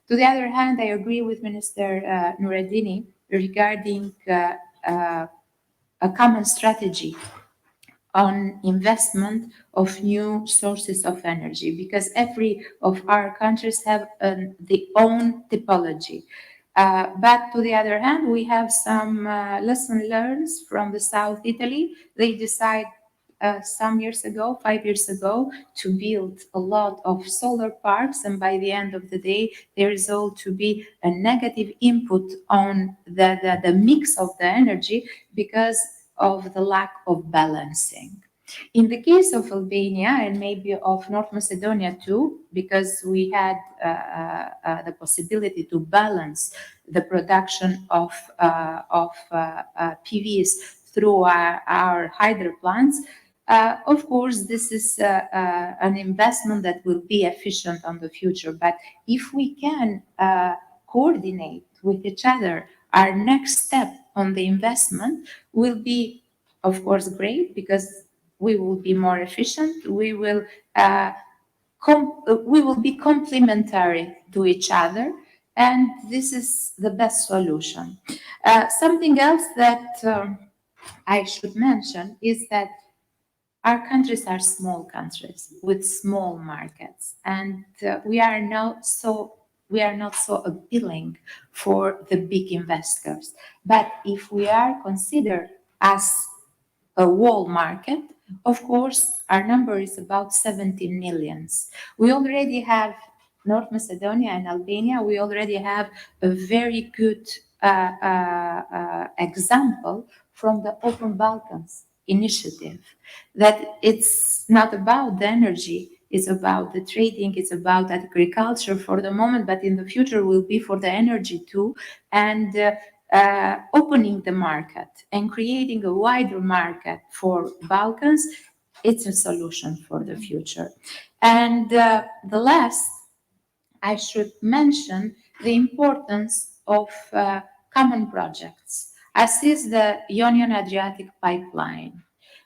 To the other hand, I agree with Minister Nureddini regarding a common strategy on investment of new sources of energy, because every of our countries have their own typology. But to the other hand, we have some lesson learned from the South Italy. They decide some years ago, 5 years ago, to build a lot of solar parks, and by the end of the day, there is all to be a negative input on the mix of the energy because of the lack of balancing. In the case of Albania and maybe of North Macedonia too, because we had the possibility to balance the production of PVs through our hydro plants, of course, this is an investment that will be efficient on the future. But if we can coordinate with each other, our next step on the investment will be, of course, great because we will be more efficient. We will be complementary to each other, and this is the best solution. Something else that I should mention is that our countries are small countries with small markets, and we are not so appealing for the big investors. But if we are considered as a whole market, of course, our number is about 17 millions. We already have North Macedonia and Albania. We already have a very good example from the Open Balkans initiative, that it's not about the energy, it's about the trading, it's about agriculture for the moment, but in the future will be for the energy too, and opening the market and creating a wider market for Balkans, it's a solution for the future. And the last, I should mention the importance of common projects, as is the Ionian Adriatic pipeline.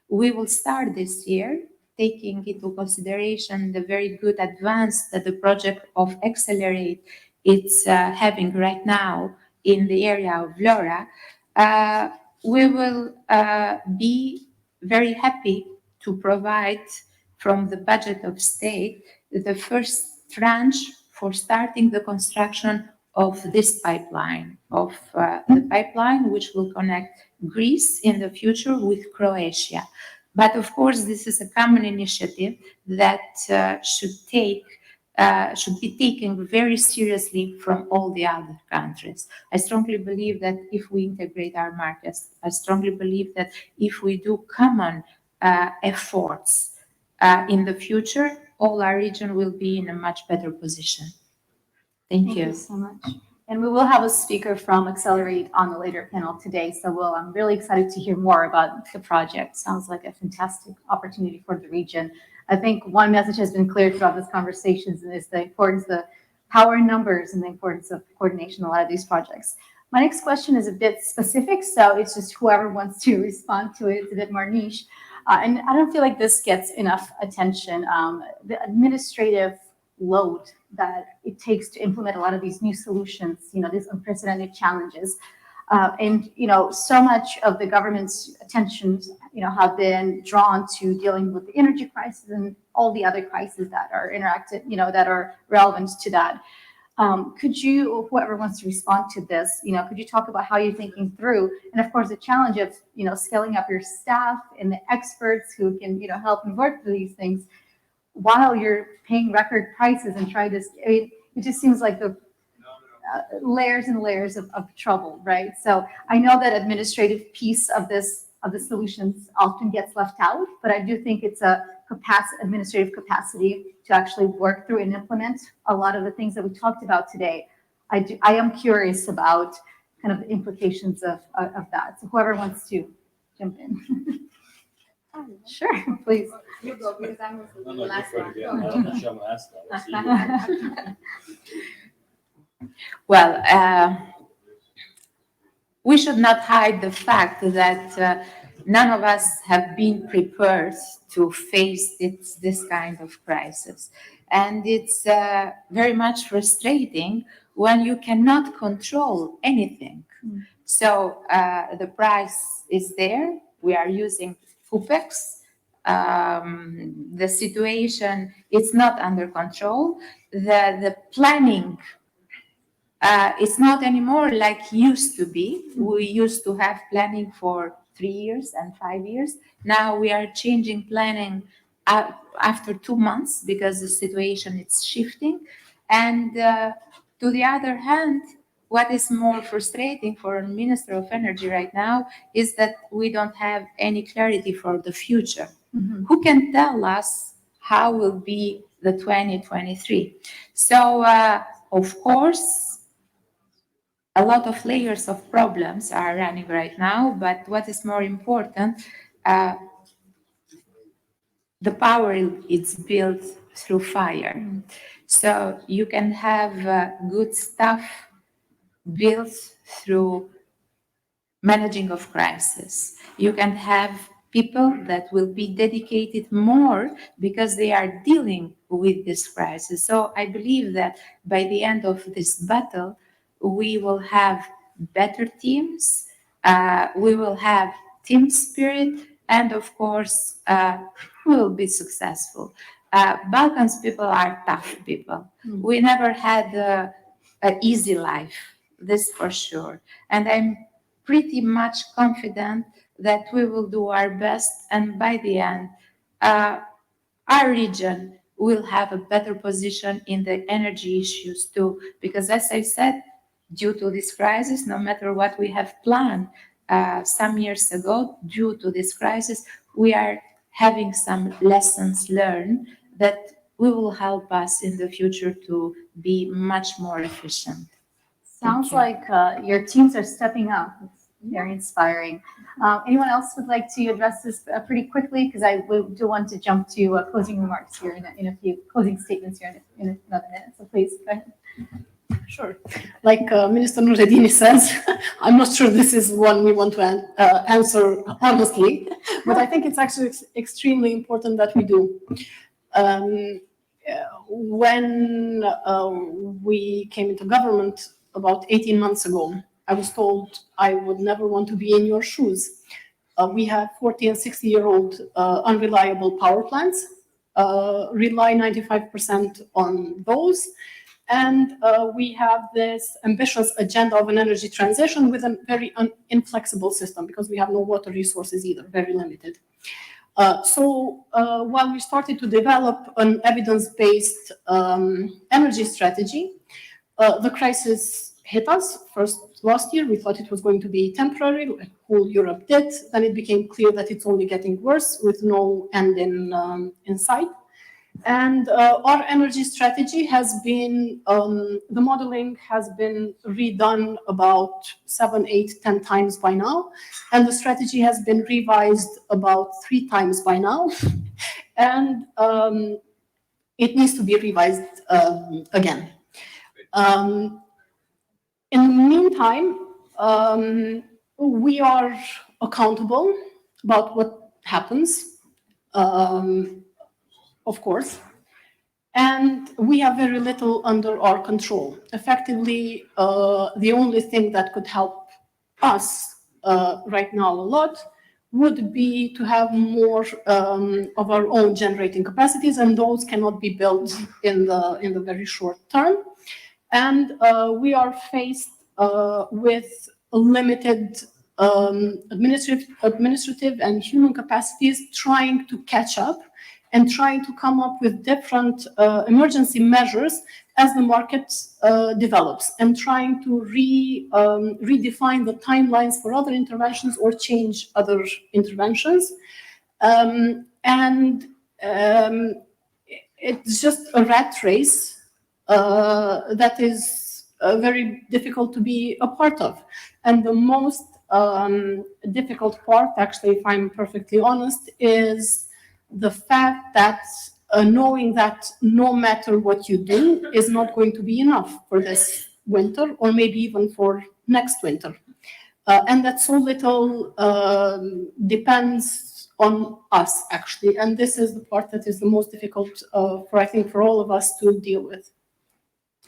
We will start this year, taking into consideration the very good advance that the project of Accelerate is having right now in the area of Vlora. We will be very happy to provide from the budget of state the first tranche for starting the construction of this pipeline, of the pipeline which will connect Greece in the future with Croatia. But of course, this is a common initiative that should be taken very seriously from all the other countries. I strongly believe that if we integrate our markets, I strongly believe that if we do common efforts in the future, all our region will be in a much better position. Thank you so much. And we will have a speaker from Accelerate on the later panel today. So I'm really excited to hear more about the project. Sounds like a fantastic opportunity for the region. I think one message has been clear throughout this conversation is the importance, the power in numbers and the importance of coordination in a lot of these projects. My next question is a bit specific, so it's just whoever wants to respond to it. It's a bit more niche. And I don't feel like this gets enough attention. The administrative load that it takes to implement a lot of these new solutions, these unprecedented challenges. And so much of the government's attentions, have been drawn to dealing with the energy crisis and all the other crises that are that are relevant to that. Could you, or whoever wants to respond to this, could you talk about how you're thinking through, and of course the challenge of, scaling up your staff and the experts who can, help and work through these things while you're paying record prices and try this. It just seems like the layers and layers of trouble, right? So I know that administrative piece of the solutions often gets left out, but I do think it's a administrative capacity to actually work through and implement a lot of the things that we talked about today. I am curious about kind of the implications of that. So whoever wants to jump in. Sure, please. You go, because I'm the last one. I'm not sure I'm gonna ask that. Well, we should not hide the fact that none of us have been prepared to face this kind of crisis. And it's very much frustrating when you cannot control anything. So the price is there. We are using FUPEX. The situation is not under control. The planning it's not anymore like used to be. We used to have planning for 3 years and 5 years. Now we are changing planning after 2 months because the situation is shifting. And to the other hand, what is more frustrating for a Minister of Energy right now is that we don't have any clarity for the future. Who can tell us how will be the 2023? So, of course, a lot of layers of problems are running right now, but what is more important, the power is built through fire. So you can have good stuff built through managing of crisis. You can have people that will be dedicated more because they are dealing with this crisis. So I believe that by the end of this battle, we will have better teams, we will have team spirit, and of course, we will be successful. Balkans people are tough people. We never had an easy life, this for sure. And I'm pretty much confident that we will do our best, and by the end, our region will have a better position in the energy issues too. Because as I said, due to this crisis, no matter what we have planned some years ago, due to this crisis, we are having some lessons learned that will help us in the future to be much more efficient. Sounds you. like your teams are stepping up. It's very inspiring. Anyone else would like to address this pretty quickly? Because I do want to jump to closing remarks here in a few closing statements here in another minute. So please go ahead. Sure. Like Minister Nureddini says, I'm not sure this is one we want to answer honestly, but I think it's actually extremely important that we do. When we came into government about 18 months ago, I was told I would never want to be in your shoes. We have 40 and 60-year-old unreliable power plants, rely 95% on those. And we have this ambitious agenda of an energy transition with a very inflexible system because we have no water resources either, very limited. So while we started to develop an evidence-based energy strategy, the crisis hit us. First, last year, we thought it was going to be temporary, like whole Europe did. Then it became clear that it's only getting worse with no end in sight. And our energy strategy has been, the modeling has been redone about 7, 8, 10 times by now. And the strategy has been revised about 3 times by now. And it needs to be revised again. In the meantime, we are accountable about what happens. Of course, and we have very little under our control. Effectively, the only thing that could help us right now a lot would be to have more of our own generating capacities, and those cannot be built in the very short term. And we are faced with limited administrative and human capacities trying to catch up and trying to come up with different emergency measures as the market develops, and trying to redefine the timelines for other interventions or change other interventions. It's just a rat race that is very difficult to be a part of. And the most difficult part, actually, if I'm perfectly honest, is the fact that knowing that no matter what you do is not going to be enough for this winter, or maybe even for next winter. And that so little depends on us, actually. And this is the part that is the most difficult I think, for all of us to deal with,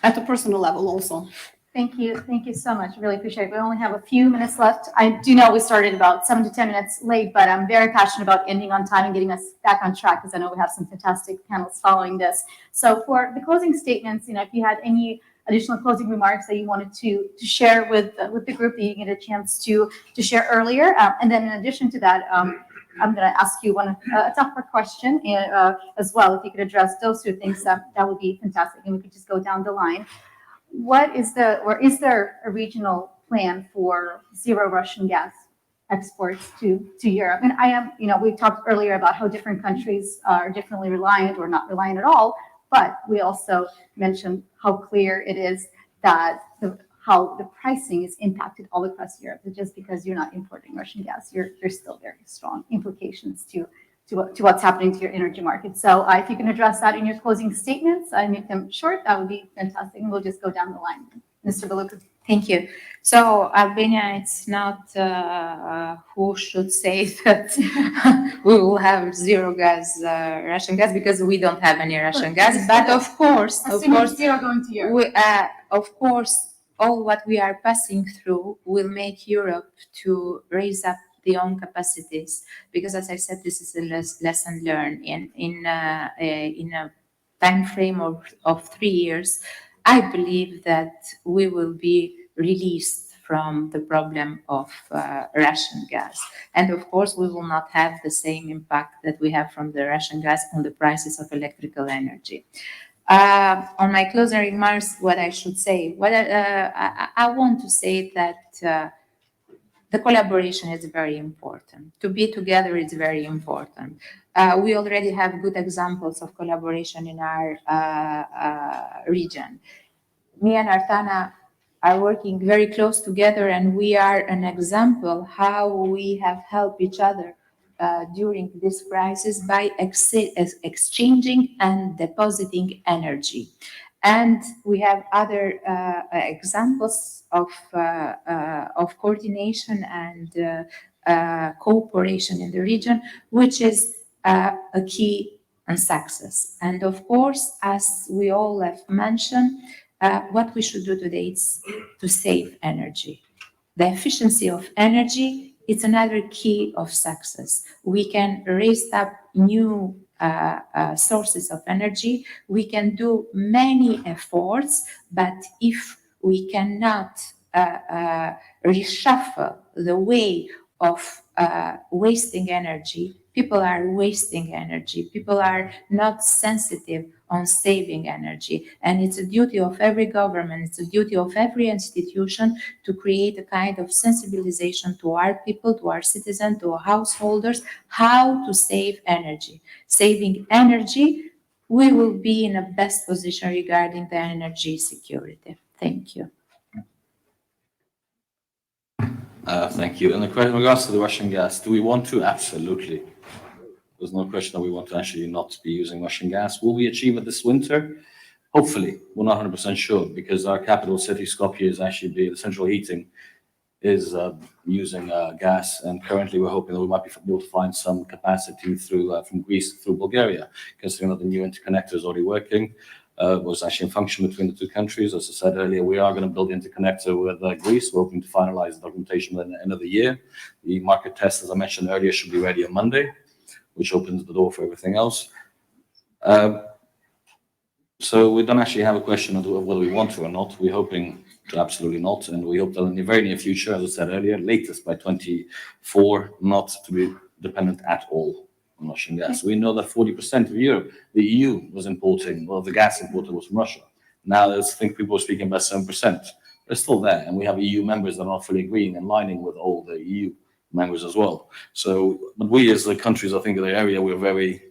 at a personal level also. Thank you so much. Really appreciate it. We only have a few minutes left. I do know we started about 7 to 10 minutes late, but I'm very passionate about ending on time and getting us back on track, because I know we have some fantastic panels following this. So for the closing statements, if you had any additional closing remarks that you wanted to share with the group that you didn't get a chance to share earlier. And then in addition to that, I'm going to ask you a tougher question as well. If you could address those two things, that would be fantastic, and we could just go down the line. Is there a regional plan for zero Russian gas exports to Europe? And we talked earlier about how different countries are differently reliant or not reliant at all, but we also mentioned how clear it is that how the pricing is impacted all across Europe. Just because you're not importing Russian gas, there's still very strong implications to what's happening to your energy market. So if you can address that in your closing statements, I make them short, that would be fantastic. And we'll just go down the line. Mr. Beluga. Thank you. So Albania, it's not who should say that we will have zero gas, Russian gas, because we don't have any Russian gas. But of course, zero going to Europe. Of course, all what we are passing through will make Europe to raise up their own capacities, because as I said, this is a lesson learned in a time frame of 3 years. I believe that we will be released from the problem of Russian gas. And of course, we will not have the same impact that we have from the Russian gas on the prices of electrical energy. On my closing remarks, what I should say, I want to say that the collaboration is very important. To be together is very important. We already have good examples of collaboration in our region. Me and Artana are working very close together, and we are an example how we have helped each other during this crisis by exchanging and depositing energy. And we have other examples of coordination and cooperation in the region, which is a key and success. And of course, as we all have mentioned, what we should do today is to save energy. The efficiency of energy is another key of success. We can raise up new sources of energy. We can do many efforts, but if we cannot reshuffle the way of wasting energy, people are wasting energy. People are not sensitive on saving energy. And it's a duty of every government, it's a duty of every institution to create a kind of sensibilization to our people, to our citizens, to our householders, how to save energy. Saving energy, we will be in a best position regarding the energy security. Thank you. Thank you. And in regards to the Russian gas, do we want to? Absolutely. There's no question that we want to actually not be using Russian gas. Will we achieve it this winter? Hopefully. We're not 100% sure, because our capital city, Skopje, is actually the central heating is using gas. And currently we're hoping that we might be able to find some capacity through from Greece through Bulgaria, considering that the new interconnector is already working. Was actually in function between the two countries. As I said earlier, we are going to build the interconnector with Greece. We're hoping to finalize the documentation by the end of the year. The market test, as I mentioned earlier, should be ready on Monday, which opens the door for everything else. So we don't actually have a question of whether we want to or not. We're hoping to absolutely not. And we hope that in the very near future, as I said earlier, latest by 2024, not to be dependent at all on Russian gas. We know that 40% of Europe, the EU was importing, well, the gas imported was from Russia. Now I think people are speaking about 7%. They're still there. And we have EU members that are not fully agreeing and aligning with all the EU members as well. So, but we as the countries, I think in the area, we're very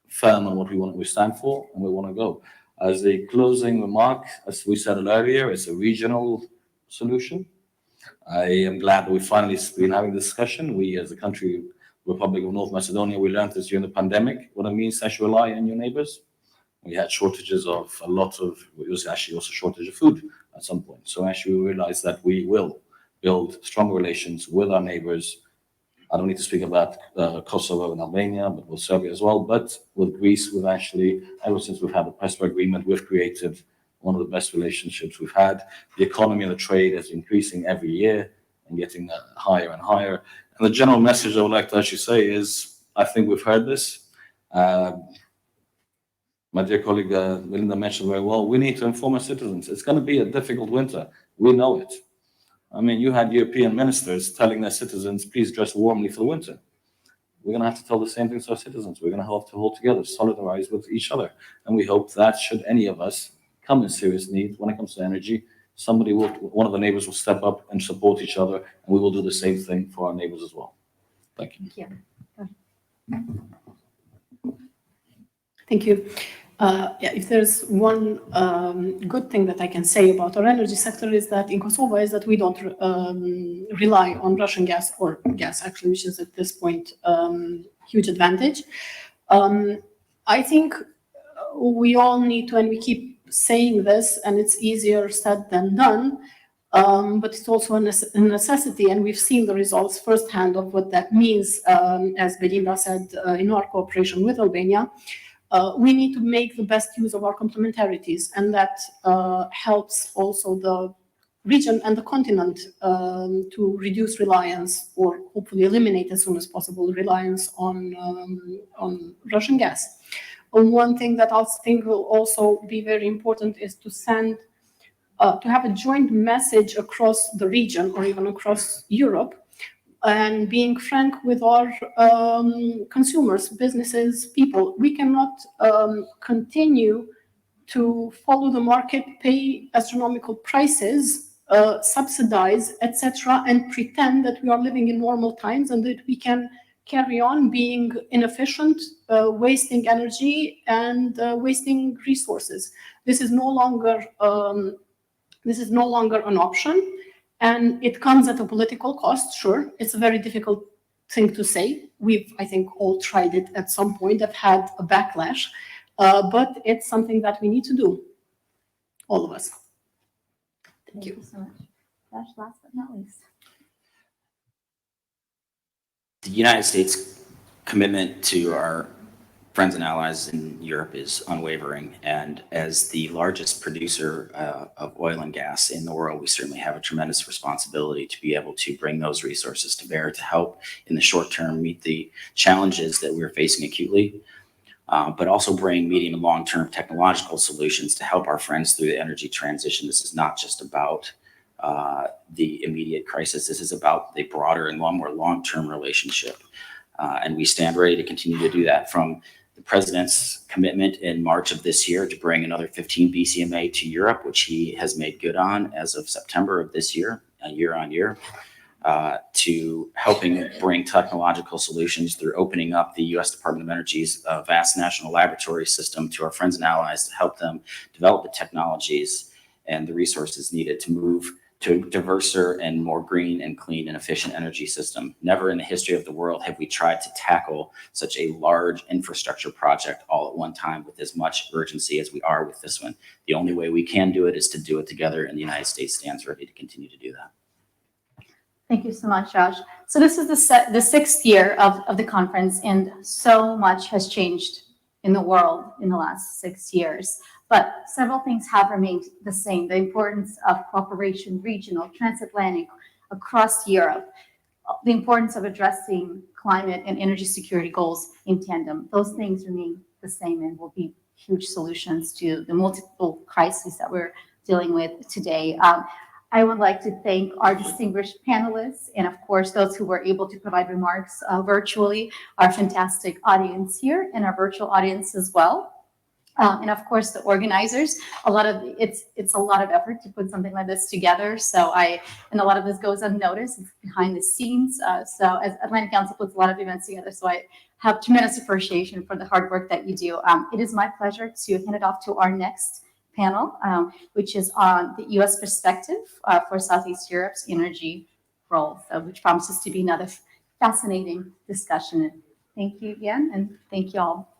firm on what we stand for and we want to go. As a closing remark, as we said earlier, it's a regional solution. I am glad that we finally been having this discussion. We as a country, Republic of North Macedonia, we learned this during the pandemic, what it means to actually rely on your neighbors. We had shortages of a lot of, it was actually also shortage of food at some point. So actually we realized that we will build strong relations with our neighbors. I don't need to speak about Kosovo and Albania, but with Serbia as well. But with Greece, we've actually, ever since we've had the PESPA agreement, we've created one of the best relationships we've had. The economy and the trade is increasing every year and getting higher and higher. And the general message I would like to actually say is, I think we've heard this. My dear colleague Melinda mentioned very well, we need to inform our citizens. It's going to be a difficult winter. We know it. I mean, you had European ministers telling their citizens, please dress warmly for the winter. We're going to have to tell the same thing to our citizens. We're going to have to hold together, solidarize with each other. And we hope that should any of us come in serious need when it comes to energy, one of the neighbors will step up and support each other, and we will do the same thing for our neighbors as well. Thank you. Thank you. Thank you. Yeah, if there's one good thing that I can say about our energy sector is that in Kosovo is that we don't rely on Russian gas or gas actually, which is at this point huge advantage. I think we all need to, and we keep saying this, and it's easier said than done, but it's also a necessity, and we've seen the results firsthand of what that means, as Belinda said, in our cooperation with Albania. We need to make the best use of our complementarities, and that helps also the region and the continent to reduce reliance, or hopefully eliminate as soon as possible reliance on Russian gas. One thing that I think will also be very important is to send, to have a joint message across the region or even across Europe, and being frank with our consumers, businesses, people. We cannot continue to follow the market, pay astronomical prices, subsidize, etc., and pretend that we are living in normal times and that we can carry on being inefficient, wasting energy and wasting resources. This is no longer an option. And it comes at a political cost, sure. It's a very difficult thing to say. We've, I think, all tried it at some point, have had a backlash, but it's something that we need to do, all of us. Thank you so much. Josh, last but not least. The United States' commitment to our friends and allies in Europe is unwavering, and as the largest producer of oil and gas in the world, we certainly have a tremendous responsibility to be able to bring those resources to bear to help in the short term meet the challenges that we're facing acutely, but also bring medium and long-term technological solutions to help our friends through the energy transition. This is not just about the immediate crisis. This is about the broader and more long-term relationship. And we stand ready to continue to do that, from the president's commitment in March of this year to bring another 15 BCMA to Europe, which he has made good on as of September of this year, year on year, to helping bring technological solutions through opening up the U.S. Department of Energy's vast national laboratory system to our friends and allies to help them develop the technologies and the resources needed to move to a diverser and more green and clean and efficient energy system. Never in the history of the world have we tried to tackle such a large infrastructure project all at one time with as much urgency as we are with this one. The only way we can do it is to do it together, and the United States stands ready to continue to do that. Thank you so much, Josh. So this is the sixth year of the conference, and so much has changed in the world in the last 6 years. But several things have remained the same. The importance of cooperation, regional, transatlantic, across Europe, the importance of addressing climate and energy security goals in tandem. Those things remain the same and will be huge solutions to the multiple crises that we're dealing with today. I would like to thank our distinguished panelists and, of course, those who were able to provide remarks virtually, our fantastic audience here and our virtual audience as well. And of course, the organizers. It's a lot of effort to put something like this together. And a lot of this goes unnoticed. It's behind the scenes. So as Atlantic Council puts a lot of events together, so I have tremendous appreciation for the hard work that you do. It is my pleasure to hand it off to our next panel, which is on the U.S. perspective for Southeast Europe's energy role, which promises to be another fascinating discussion. Thank you again, and thank you all.